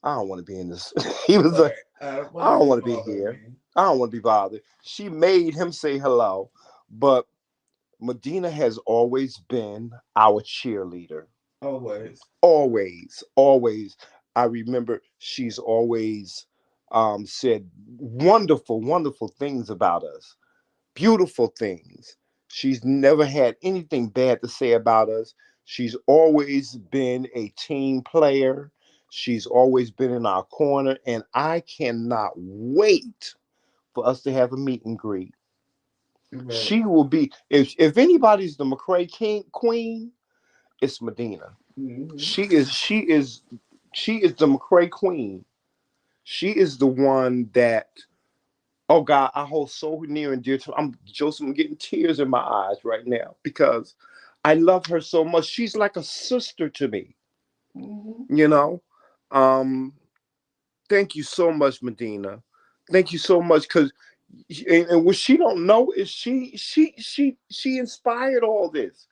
I don't want to be in this. He was But like, what I is don't it want to be bothering here. me? I don't want to be bothered. She made him say hello, but Medina has always been our cheerleader. Always. Always, always. I remember she's always said wonderful, wonderful things about us. Beautiful things. She's never had anything bad to say about us. She's always been a team player. She's always been in our corner, and I cannot wait for us to have a meet and greet. Right. She will be if anybody's the McRae King Queen, it's Medina. Mm-hmm. She is the McRae Queen. She is the one that, oh God, I hold so near and dear to. Joseph. I'm getting tears in my eyes right now because I love her so much. She's like a sister to me. Mm-hmm. You know. Um, Thank you so much, Medina. Thank you so much because, and what she don't know is she inspired all this.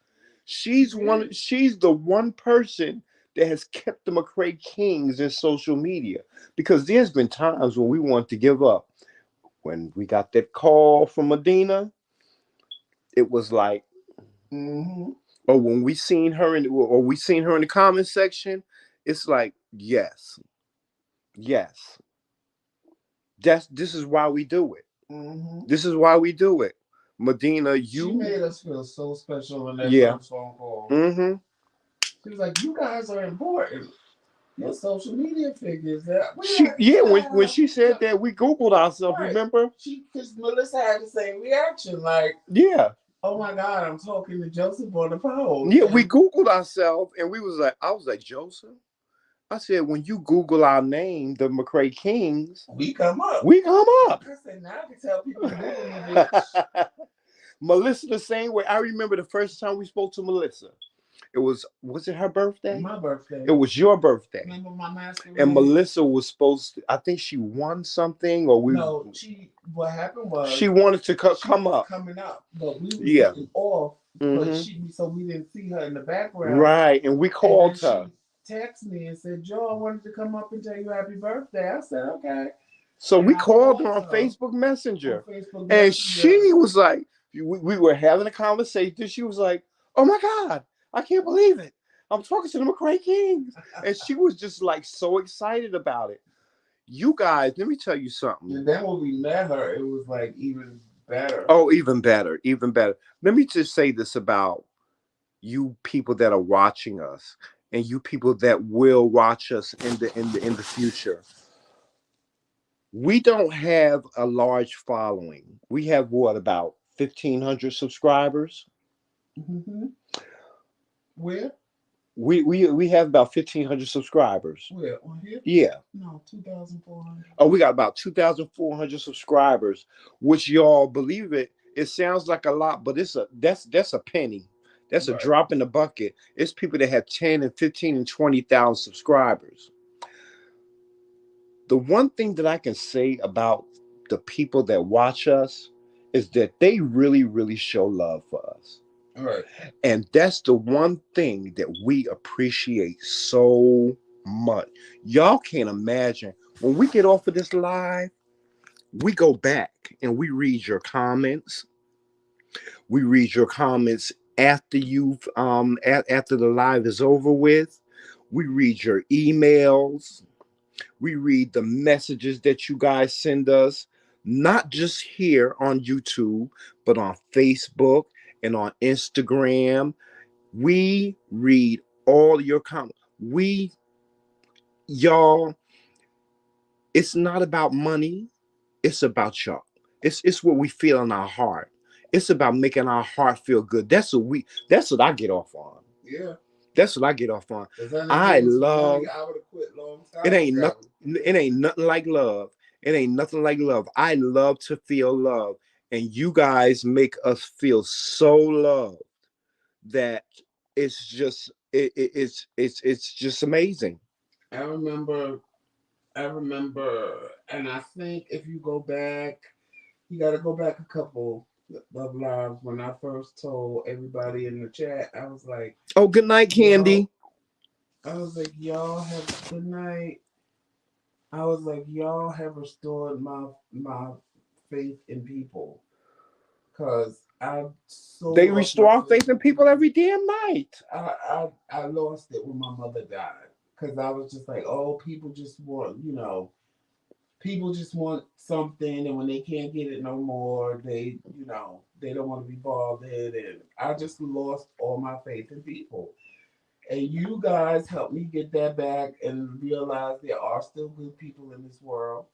She did. She's the one person that has kept the McRae Kings in social media because there's been times when we want to give up. When we got that call from Medina, it was like, Mm-hmm. or when we seen her in the comment section, it's like, yes, yes, this is why we do it. Mm-hmm. This is why we do it. Medina, She made us feel so special in that yeah. first phone call. Mm-hmm. She was like, "You guys are important. Your social media figures. That we She had, yeah, when yeah, she said that, we Googled ourselves, right." remember? Because Melissa had the same reaction, like, Yeah. "Oh my God, I'm talking to Joseph on the phone," Yeah, we and Googled ourselves and I was like, Joseph. I said, when you Google our name, the McRae Kings, we come up. we come up. I said, "Now I can tell people Google me, bitch." Melissa the same way. I remember the first time we spoke to Melissa. Was it her birthday? My birthday. It was your birthday. Remember my And masquerade? Melissa was supposed to, I think she won something or No, what happened she was wanted to she come was up. coming up, but we was Yeah. getting off, but Mm-hmm. so we didn't see her in the background. Right. And we And then called her. she texted me and said, "Joe, I wanted to come up and tell you happy birthday." I said, "Okay." So And we I called her called on her Facebook on Messenger. Facebook And Messenger. she was like, we were having a conversation. She was like, oh my God, I can't believe it. I'm talking to the McRae Kings. And she was just like so excited about it. You guys, let me tell you something. And then when we met her, it was like even better. Oh, even better, even better. Let me just say this about you people that are watching us and you people that will watch us in the future. We don't have a large following. We have what, about 1,500 subscribers? Mm-hmm. Where? We have about 1,500 subscribers. Where? On here? Yeah. No, 2,400. Oh, we got about 2,400 subscribers, which, y'all believe it, it sounds like a lot, but that's a penny. That's a Right. drop in the bucket. It's people that have 10 and 15 and 20,000 subscribers. The one thing that I can say about the people that watch us is that they really, really show love for us. All right. And that's the one thing that we appreciate so much. Y'all can't imagine when we get off of this live, we go back and we read your comments. We read your comments after after the live is over with. We read your emails. We read the messages that you guys send us, not just here on YouTube, but on Facebook and on Instagram. We read all your comments. Y'all, it's not about money. It's about y'all. It's what we feel in our heart. It's about making our heart feel good. That's what I get off on. Yeah. That's what I get off on. I I love money, I would have quit long time it ain't ago. nothing it ain't nothing like love. It ain't nothing like love. I love to feel love. And you guys make us feel so loved that it's just amazing. I remember, and I think if you go back, you got to go back a couple of lives when I first told everybody in the chat. I was like, Oh, good night, y'all, Candy. I was like, y'all have a good night. I was like, y'all have restored my faith in people, cause I so They lost my restore our faith faith in in people people. every damn night. I lost it when my mother died, cause I was just like, oh, people just want something, and when they can't get it no more, they don't want to be bothered, and I just lost all my faith in people. And you guys helped me get that back and realize there are still good people in this world.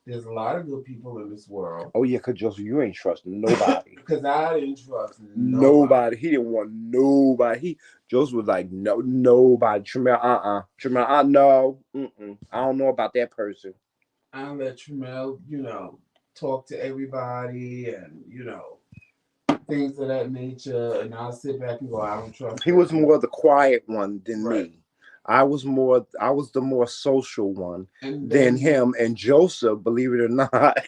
There's a lot of good people in this world. Oh yeah, cause Joseph, you ain't trusting nobody. Because I didn't trust nobody. Nobody. He didn't want nobody. Joseph was like, no, nobody. Tremel, Tremel, no. Mm-mm. I don't know about that person. I let Tramel, talk to everybody and, things of that nature. And I'll sit back and go, I don't trust He was them. more the quiet one than Right. me. I was the more social one And than then, him. And Joseph, believe it or not,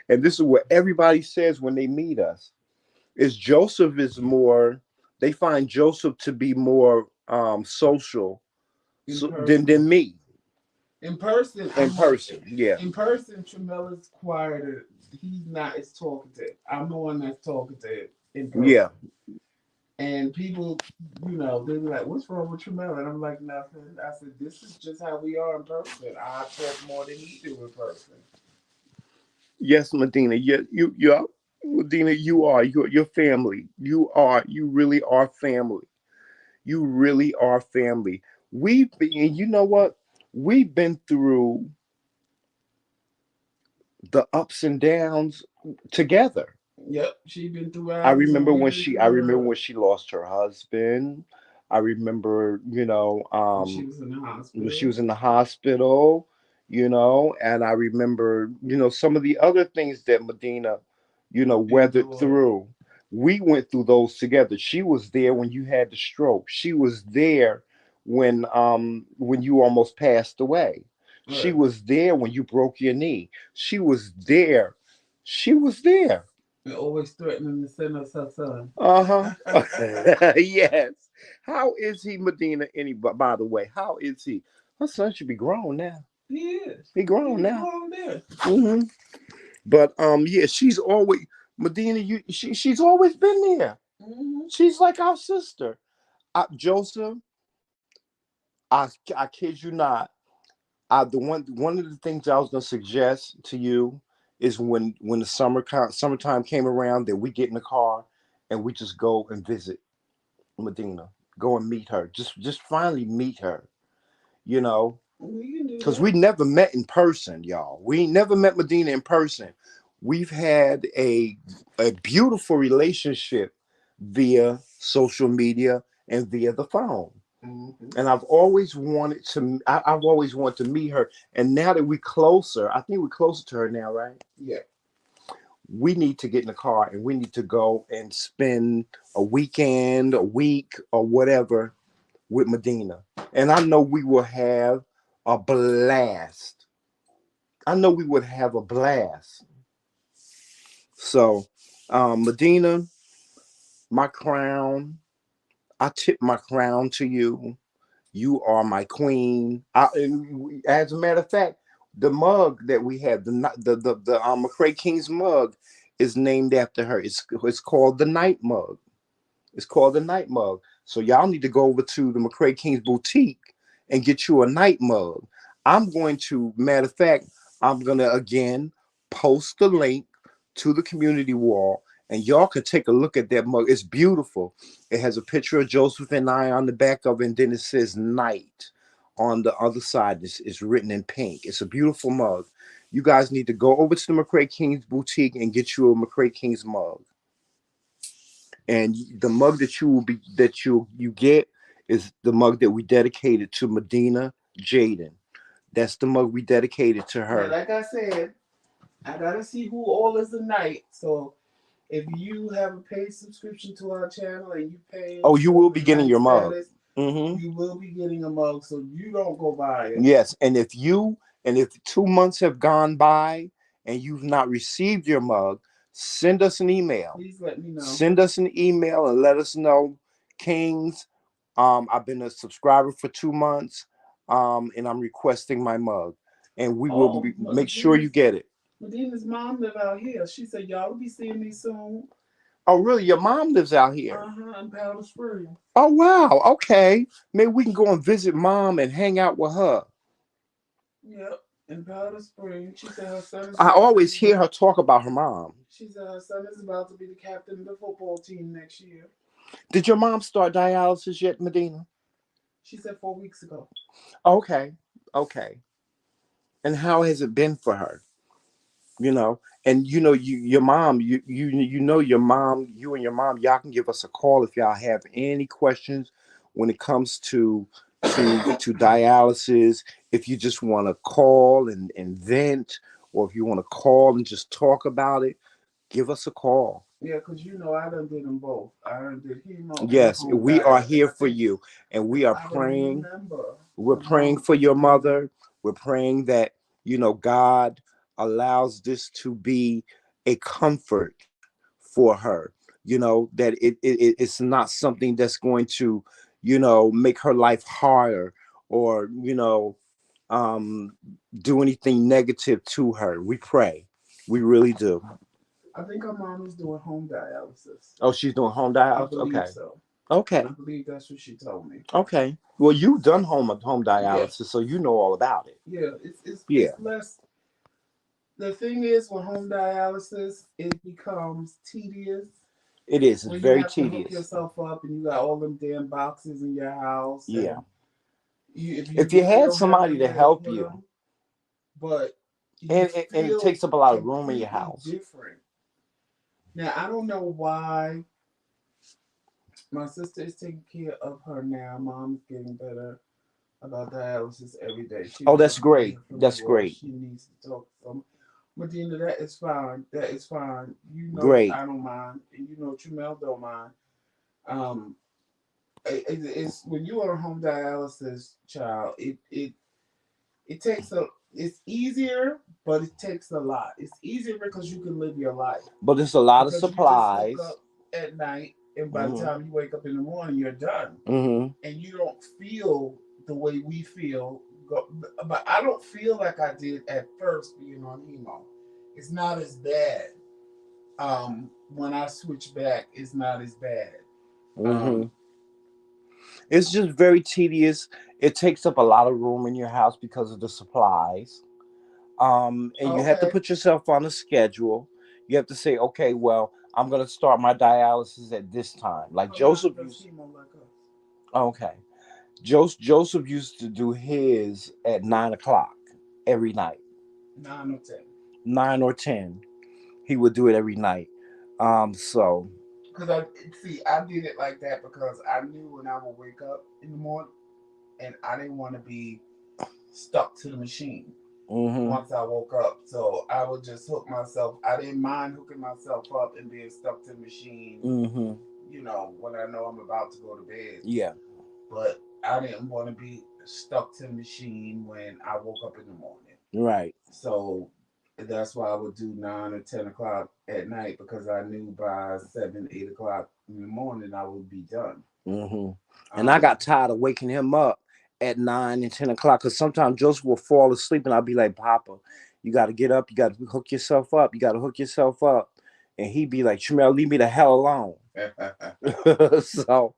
and this is what everybody says when they meet us, is Joseph is more, they find Joseph to be more social in person, than me in person, in I'm more, person. Yeah. in person, Tramel is quieter. He's not as talkative. I'm the one that's talkative in Yeah. person. And people, they be like, "What's wrong with Tramel?" And I'm like, "Nothing." I said, "This is just how we are in person. I talk more than he do in person." Yes, Medina. Yeah, you are. Medina, you are. Your family. You really are family. You really are family. We've been, and you know what? We've been through the ups and downs together. Yep, she been through ours, and we've been I through remember hers when she lost her husband. I remember, when she was in the when she hospital. was in the hospital, and I remember, some of the other things that Medina, weathered Endured. through. We went through those together. She was there when you had the stroke. She was there when you almost passed away. She Right. was there when you broke your knee. She was there. She was there. And always threatening to send us her son. Uh-huh. Yes. How is he, Medina? By the way, how is he? Her son should be grown now. He is. He grown He's a now. grown man. Hmm. But yeah, she's always Medina. She's always been there. Hmm. She's like our sister. Joseph, I kid you not. One of the things I was gonna suggest to you is when the summertime came around, that we get in the car and we just go and visit Medina. Go and meet her. Just finally meet her. You know, We can do because that. we never met in person, y'all. We never met Medina in person. We've had a beautiful relationship via social media and via the phone. Hmm. And I've always wanted to meet her. And now that we're closer, I think we're closer to her now, right? Yeah. We need to get in the car and we need to go and spend a weekend, a week, or whatever with Medina. And I know we will have a blast. I know we would have a blast. So, Medina, my crown, I tip my crown to you. You are my queen. As a matter of fact, the mug that we have, the McRaeKingz mug, is named after her. It's called the Night Mug. It's called the Night Mug. So y'all need to go over to the McRaeKingz boutique and get you a night mug. Matter of fact, I'm gonna again post the link to the community wall, and y'all can take a look at that mug. It's beautiful. It has a picture of Joseph and I on the back of it, and then it says night on the other side. It's written in pink. It's a beautiful mug. You guys need to go over to the McRaeKingz boutique and get you a McRaeKingz mug. And the mug that you get is the mug that we dedicated to Medina Jaden. That's the mug we dedicated to Now, her. like I said, I gotta see who all is tonight. So if you have a paid subscription to our channel and you paying Oh, you for will the be getting night your mug. status, Mm-hmm. you will be getting a mug. So you don't go buy it. Yes, and if 2 months have gone by and you've not received your mug, send us an email. Please let me know. Send us an email and let us know, Kingz. I've been a subscriber for 2 months, and I'm requesting my mug. and we will Oh, make sure you get it. Medina's mom live out here. She said y'all will be seeing me soon. Oh, really? Your mom lives out here? In Powder Springs. Oh, wow. Okay. Maybe we can go and visit mom and hang out with her. Yep, in Powder Springs. She said her son is I about to always be. hear her talk about her mom. She said her son is about to be the captain of the football team next year. Did your mom start dialysis yet, Medina? She said 4 weeks ago. Okay. Okay. And how has it been for her? And your mom, your mom, you and your mom, y'all can give us a call if y'all have any questions when it comes to dialysis. If you just want to call and vent, or if you want to call and just talk about it, give us a call. Yeah, because I done did them both. I done did hemo and Yes, home we are diet. And here I for think, you, and we if are I praying. remember, We're her mom praying was for supposed your to be here. mother. We're praying that, God allows this to be a comfort for her. That it's not something that's going to, make her life harder, or, um, do anything negative to her. We pray. We really do. I think her mom is doing home dialysis. Oh, she's doing home I dialysis? believe Okay. so. I Okay. believe that's what she told me. Okay. Well, you've done home Yeah, dialysis, so you know all about it. yeah. It's Yeah. it's less. The thing is, with home dialysis, it becomes tedious It is. It's when you very have to hook tedious. yourself up and you got all them damn boxes in your house, Yeah. and if you If you really had don't have somebody to anywhere to help put you, them, but you and it feel takes up a lot of room in your completely house. different. Now I don't know why my sister is taking care of her now. Mom's getting better about dialysis every day. She Oh, don't that's want to great. hear from That's you all. great. She needs to talk to them. Medina, that is fine. That is fine. Great. I don't mind, and Trumel don't mind. Um, it's when you are a home dialysis child. It takes a. It's easier, but it takes a lot. It's easier because you can live your life But it's a lot of because you just hook supplies. up at night, and by the Mm-hmm. time you wake up in the morning, you're done, Mm-hmm. and you don't feel the way we feel. But I don't feel like I did at first being on hemo. It's not as bad. When I switch back, it's not as bad. Mm-hmm. Um, It's just very tedious. It takes up a lot of room in your house because of the supplies. And you have to okay. put yourself on a schedule. You have to say, okay, well, I'm gonna start my dialysis at this time. Like Her mom Joseph does used. chemo like us. Okay. Joseph used to do his at 9 o'clock every night, 9 or 10. 9 or 10. He would do it every night. So. Because I did it like that because I knew when I would wake up in the morning, and I didn't want to be stuck to the machine Mm-hmm. once I woke up. So I would just hook myself. I didn't mind hooking myself up and being stuck to the machine, Mm-hmm. when I know I'm about to go to bed. Yeah. But I didn't want to be stuck to the machine when I woke up in the morning. Right. So that's why I would do 9 or 10 o'clock at night because I knew by 7, 8 o'clock in the morning I would be done. Mm-hmm. And I Um, got tired of waking him up at 9 and 10 o'clock because sometimes Joseph will fall asleep and I'll be like, Papa, you got to get up. You got to hook yourself up. You got to hook yourself up. And he'd be like, Shamel, leave me the hell alone. So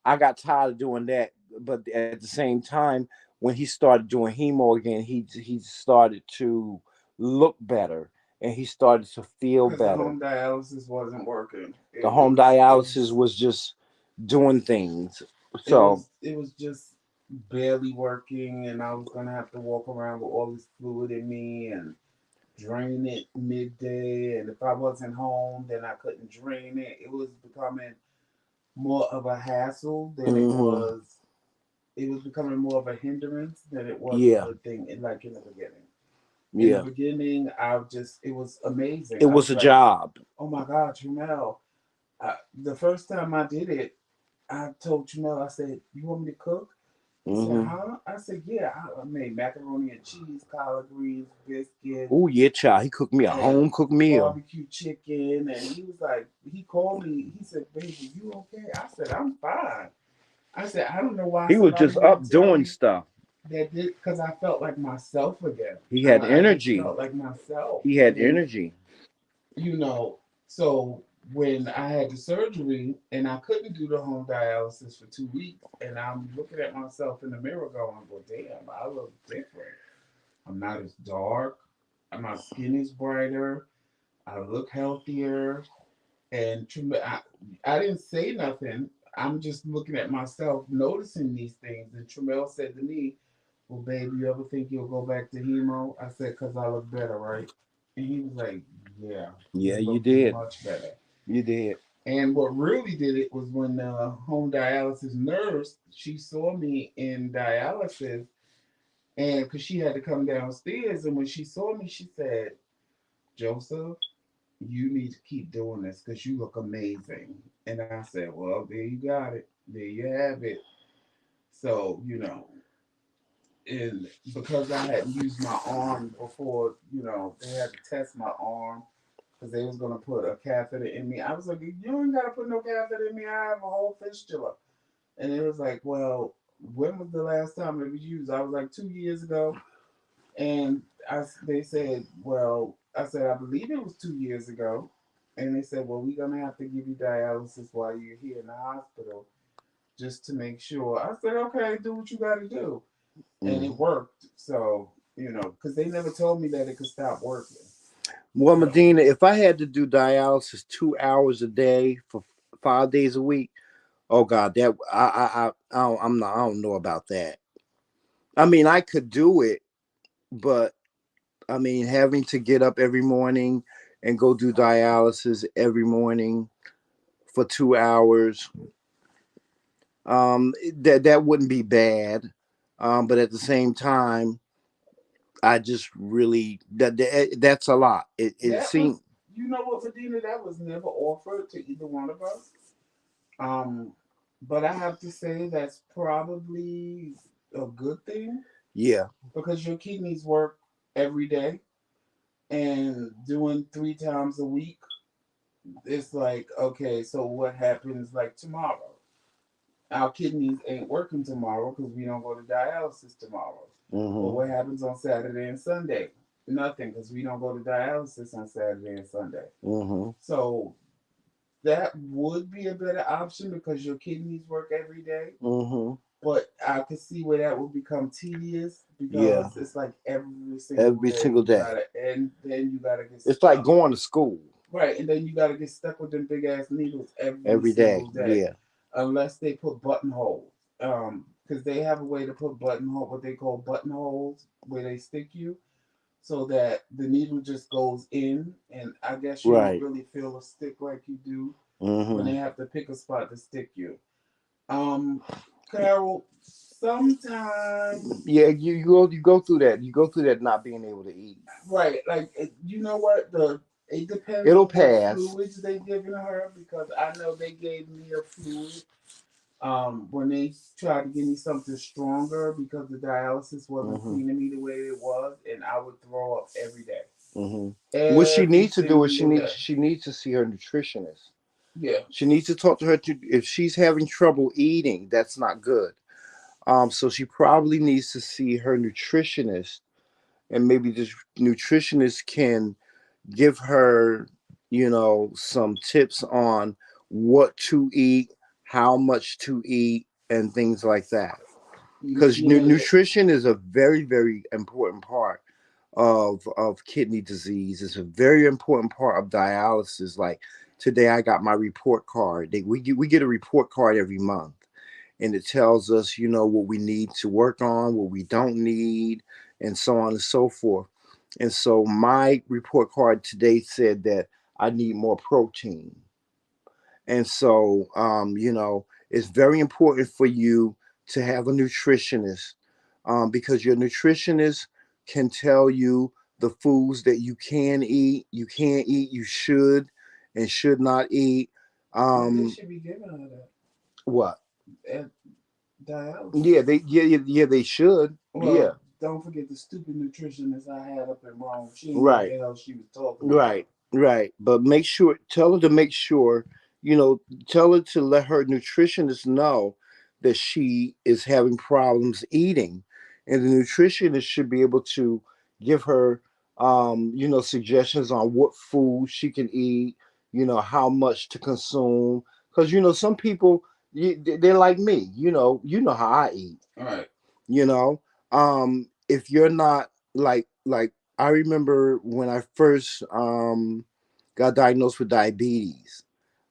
I got tired of doing that. But at the same time, when he started doing hemo again, he started to look better and he started to feel because the better. home dialysis wasn't working. The It home was it dialysis was was just doing things. it So, was it was just barely working, and I was gonna have to walk around with all this fluid in me and drain it midday. And if I wasn't home, then I couldn't drain it. It was becoming more of a hassle than it hmm, was. It was becoming more of a hindrance than it was a yeah, good thing. Like in the beginning. In the yeah. beginning, it was amazing. It I was was a like, job. oh my God, Jamel. The first time I did it, I told Jamel, I said, you want me to cook? He said, Hmm. huh? I said, yeah. I made macaroni and cheese, collard greens, biscuits, Oh, yeah, child. He cooked me a and home cooked meal. barbecue chicken. And he was like, he called me. He said, baby, you okay? I said, I'm fine. I said, I don't know why He was somebody just didn't up tell doing me. stuff. that did because I felt like myself again. He had I just energy. felt like myself, He had and energy. you know, so when I had the surgery and I couldn't do the home dialysis for 2 weeks, and I'm looking at myself in the mirror going, well, damn, I look different. I'm not as dark. My skin is brighter. I look healthier. And I didn't say nothing. I'm just looking at myself, noticing these things. And Tramel said to me, well, babe, you ever think you'll go back to hemo? I said, because I look better, right? And he was like, yeah, Yeah, you you look did. much better. You did. And what really did it was when the home dialysis nurse, she saw me in dialysis, and because she had to come downstairs, and when she saw me, she said, Joseph, you need to keep doing this because you look amazing. And I said, well, there you got it. There you have it. So, and because I hadn't used my arm before, they had to test my arm because they was gonna put a catheter in me. I was like, you ain't gotta put no catheter in me. I have a whole fistula. And it was like, well, when was the last time it was used? I was like 2 years ago. And they said, well, I said, I believe it was 2 years ago. And they said, well, we're going to have to give you dialysis while you're here in the hospital just to make sure. I said, okay, do what you got to do. And it Mm. worked. So, because they never told me that it could stop working. Well, So, Medina, if I had to do dialysis 2 hours a day for 5 days a week, oh God, that I'm not. I don't know about that. I mean, I could do it, but I mean, having to get up every morning and go do dialysis every morning for 2 hours, that wouldn't be bad. But at the same time, I just really that's a lot. It that was, seemed. you know what, Medina, that was never offered to either one of us. Um, but I have to say that's probably a good thing Yeah. because your kidneys work every day, and doing 3 times a week, it's like, okay, so what happens like tomorrow? Our kidneys ain't working tomorrow because we don't go to dialysis tomorrow. Or Hmm. what happens on Saturday and Sunday? Nothing, because we don't go to dialysis on Saturday and Sunday. Hmm. So that would be a better option because your kidneys work every day. Hmm. But I could see where that would become tedious Yeah. because it's like every single Every day single you day. gotta, and then you gotta get It's like stuck. going to school Right, and then you gotta get stuck with them big ass needles every every day. single day, Yeah. unless they put buttonholes. Because they have a way to put buttonhole, what they call buttonholes, where they stick you, so that the needle just goes in, and I guess you don't Right. really feel a stick like you do when Hmm. they have to pick a spot to stick you. Um, Carol, sometimes, Yeah. You go through that. You go through that not being able to eat. right, like you know what, it depends It'll on what pass. fluids they giving her because I know they gave me a fluid when they tried to give me something stronger because the dialysis wasn't Hmm. cleaning me the way it was, and I would throw up every day, Hmm. What she every needs to do is she single needs day. she needs to see her nutritionist. Yeah, She needs to talk to her if she's having trouble eating. That's not good. So she probably needs to see her nutritionist, and maybe this nutritionist can give her, some tips on what to eat, how much to eat, and things like that. Because yeah, nutrition is a very, very important part of kidney disease. It's a very important part of dialysis. Like today, I got my report card. We get a report card every month, and it tells us, what we need to work on, what we don't need, and so on and so forth. And so my report card today said that I need more protein. And so, it's very important for you to have a nutritionist, because your nutritionist can tell you the foods that you can eat, you can't eat, you should and should not eat. but they Um, should be giving her what? that at Yeah, dialysis. yeah, they should. Yeah, Well, don't forget the stupid nutritionist I had up in Rome. She didn't know what right, the hell she was talking about. right, right. But tell her to make sure, you know, tell her to let her nutritionist know that she is having problems eating. and the nutritionist should be able to give her, suggestions on what food she can eat, how much to consume. Because some people, they're like me. You know how I eat. All right. You know, if you're not like I remember when I first got diagnosed with diabetes.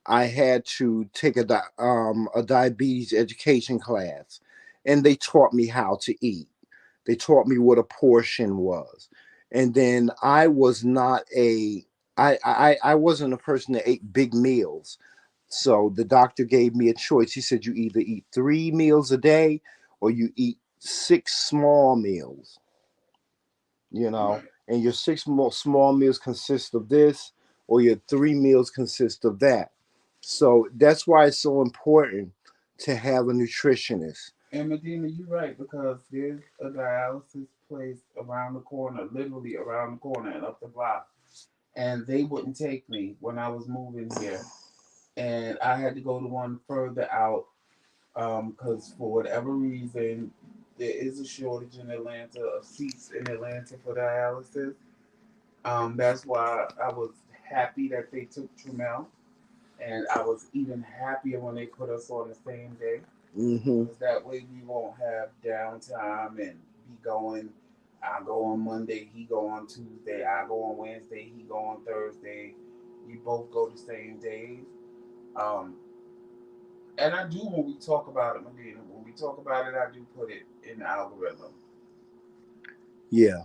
I had to take a diabetes education class, and they taught me how to eat. They taught me what a portion was, and then I wasn't a person that ate big meals. So the doctor gave me a choice. He said you either eat 3 meals a day or you eat 6 small meals. Right. And your six more small meals consist of this, or your 3 meals consist of that. So that's why it's so important to have a nutritionist. And Medina, you're right because there's a dialysis place around the corner, literally around the corner and up the block, and they wouldn't take me when I was moving here, and I had to go to one further out because for whatever reason there is a shortage in Atlanta of seats in Atlanta for dialysis. That's why I was happy that they took Trumel, and I was even happier when they put us on the same day Hmm. because that way we won't have downtime and be going. I go on Monday, he go on Tuesday, I go on Wednesday, he go on Thursday. We both go the same days. Um, and I do when we talk about it, Medina. When we talk about it, I do put it in the algorithm. Yeah.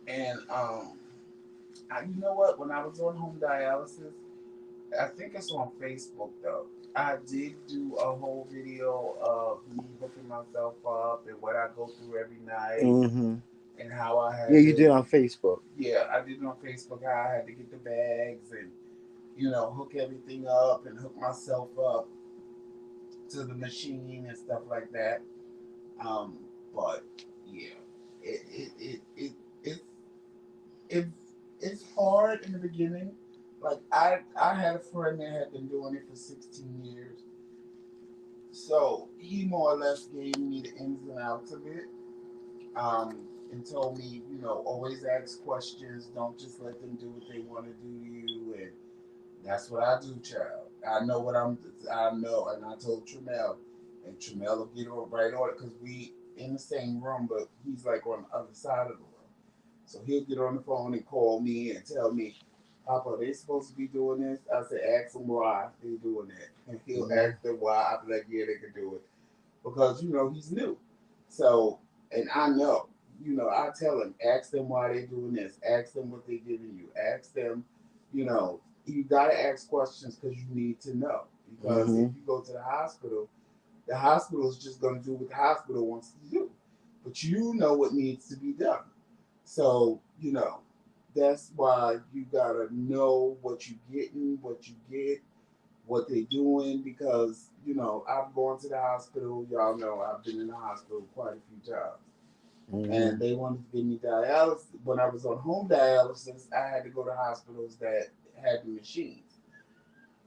And you know what? When I was on home dialysis, I think it's on Facebook though. I did do a whole video of me hooking myself up and what I go through every night Hmm. and how I Yeah, had you did to. on Facebook. Yeah, I did it on Facebook how I had to get the bags and hook everything up and hook myself up to the machine and stuff like that. Um, but yeah, it it it it it's it's it's hard in the beginning. Like I had a friend that had been doing it for 16 years, so he more or less gave me the ins and outs of it. And told me, always ask questions. Don't just let them do what they want to do to you. And that's what I do, child. I know. And I told Tremel, and Tremel will get right on it because we in the same room, but he's like on the other side of the room. So he'll get on the phone and call me and tell me, Papa, they supposed to be doing this. I said, ask them why they doing that. And he'll Hmm. ask them why. I'll be like, yeah, they can do it. Because, he's new. So, and I know, I tell him, ask them why they doing this. Ask them what they giving you. Ask them, you got to ask questions because you need to know. Because if Hmm. you go to the hospital is just going to do what the hospital wants to do. But you know what needs to be done. So, that's why you got to know what you're getting, what you get, what they doing because I've gone to the hospital. Y'all know I've been in the hospital quite a few times, and Hmm. they wanted to give me dialysis. When I was on home dialysis, I had to go to hospitals that had the machines,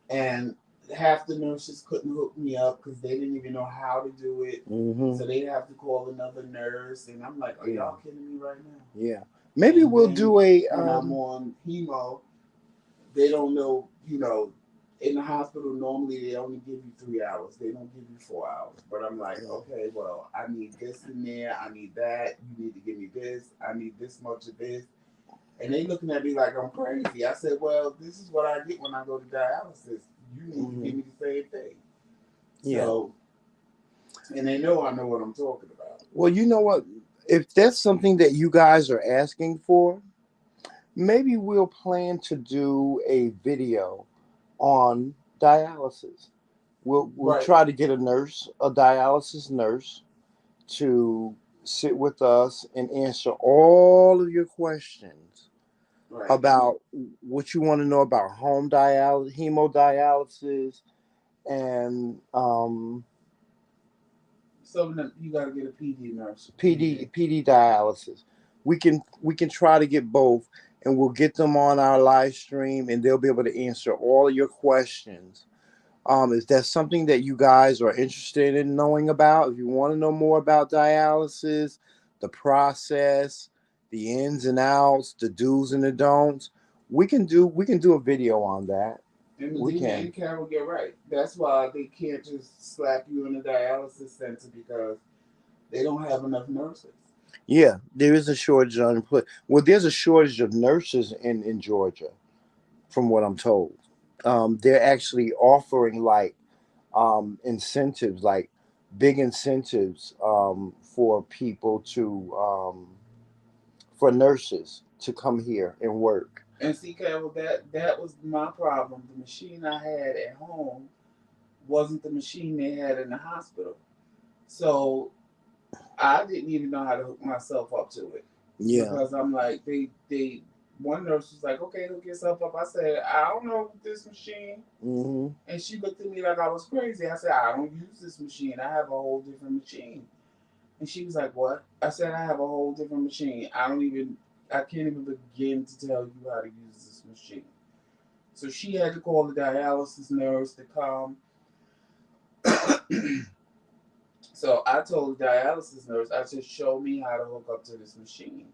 and half the nurses couldn't hook me up because they didn't even know how to do it. Hmm. So they'd have to call another nurse, and I'm like, "Are Yeah. y'all kidding me right now?" Yeah. Maybe And we'll then do a when I'm on hemo, they don't know, in the hospital, normally they only give you 3 hours. They don't give you 4 hours. But I'm like, okay, well, I need this in there. I need that. You need to give me this. I need this much of this. And they looking at me like I'm crazy. I said, well, this is what I get when I go to dialysis. You need to Hmm. give me the same thing. Yeah. So, and they know I know what I'm talking about. Well, you know what? If that's something that you guys are asking for, maybe we'll plan to do a video on dialysis. We'll Right, try to get a dialysis nurse, to sit with us and answer all of your questions right. about what you want to know about home dialysis, hemodialysis, and So you got to get a PD nurse, PD. PD dialysis. We can try to get both, and we'll get them on our live stream, and they'll be able to answer all of your questions If that's something that you guys are interested in knowing about, if you want to know more about dialysis, the process, the ins and outs, the do's and the don'ts, we can do a video on that. And We Medina can. and Carol, you're right. That's why they can't just slap you in a dialysis center because they don't have enough nurses. Yeah, there is a shortage on well, there's a shortage of nurses in Georgia, from what I'm told. They're actually offering like incentives, like big incentives for people to for nurses to come here and work. And see, Carol, that was my problem. The machine I had at home wasn't the machine they had in the hospital. So I didn't even know how to hook myself up to it Yeah. because I'm like they one nurse was like, okay, hook yourself up. I said, I don't know this machine. Hmm. And she looked at me like I was crazy. I said, I don't use this machine. I have a whole different machine. And she was like, what? I said, I have a whole different machine. I can't even begin to tell you how to use this machine. So she had to call the dialysis nurse to come. So I told the dialysis nurse, I said, show me how to hook up to this machine.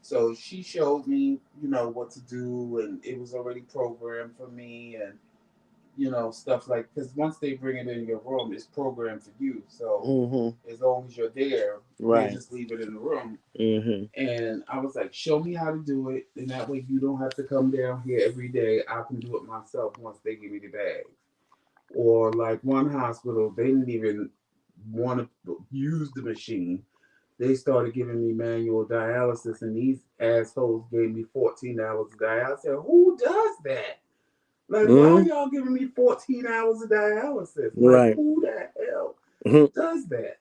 So she showed me, what to do, and it was already programmed for me, and stuff like because once they bring it in your room, it's programmed for you. So Hmm. as long as you're there, they Right. just leave it in the room. Hmm. And I was like, show me how to do it, and that way you don't have to come down here every day. I can do it myself once they give me the bag. Or like one hospital, they didn't even want to use the machine. They started giving me manual dialysis, and these assholes gave me 14 hours of dialysis. I said, who does that? Like, why are Hmm. y'all giving me 14 hours of dialysis? Like, Right. who the hell Hmm. does that?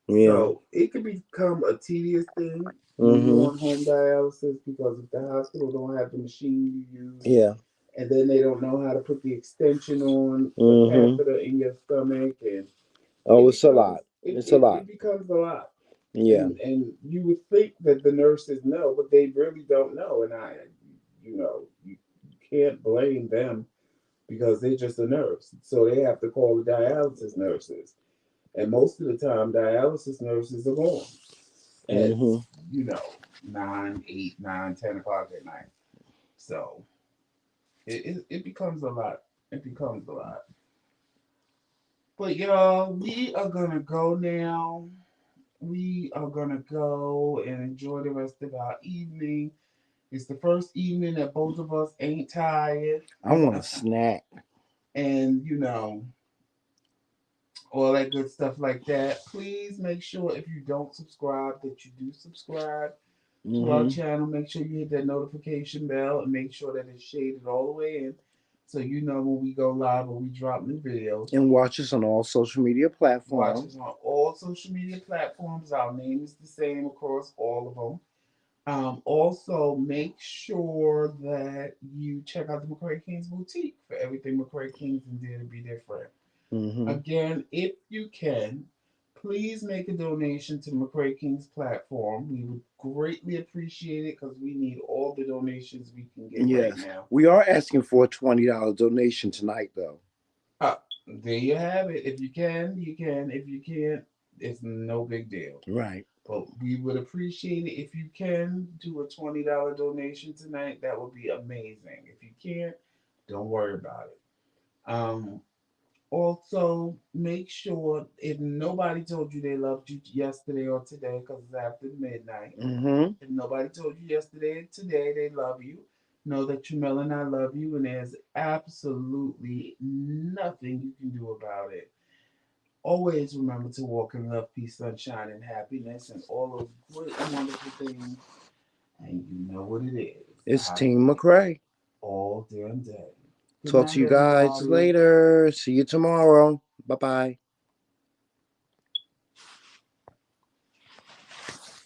Yeah. So it could become a tedious thing when you're Hmm. on home dialysis because if the hospital don't have the machine you use, Yeah. and then they don't know how to put the extension on the Hmm. catheter in your stomach, and Oh, it it's a becomes lot. It's a lot. it becomes a lot. Yeah. And you would think that the nurses know, but they really don't know. And you can't blame them because they're just a nurse. So they have to call the dialysis nurses. And most of the time, dialysis nurses are gone at, Hmm. you know, 9, 8, 9, 10 o'clock at night. So it becomes a lot. It becomes a lot. But y'all, we are going to go now. We are going to go and enjoy the rest of our evening. It's the first evening that both of us ain't tired. I want a snack. And, all that good stuff like that. Please make sure if you don't subscribe that you do subscribe to our Hmm. channel. Make sure you hit that notification bell and make sure that it's shaded all the way in so you know when we go live or we drop new videos. And watch us on all social media Watch us platforms. on all social media platforms. Our name is the same across all of them. Also, make sure that you check out the McRae Kingz boutique for everything McRae Kingz and Dare to Be Different. Hmm. Again, if you can, please make a donation to McRae King's platform. We would greatly appreciate it because we need all the donations we can get right Yes. now. We are asking for a $20 donation tonight, though. Uh, there you have it. If you can, you can. If you can't, it's no big deal. Right. But we would appreciate it if you can do a $20 donation tonight. That would be amazing. If you can't, don't worry about it. Um, Also, make sure if nobody told you they loved you yesterday or today, because it's after midnight, Hmm. if nobody told you yesterday and today they love you, know that Jamel and I love you, and there's absolutely nothing you can do about it. Always remember to walk in love, peace, sunshine, and happiness, and all those great and wonderful things. And you know what it is. It's Have a Team McRae. all damn day. Good Talk to night, you guys everybody. later. See you tomorrow. Bye bye.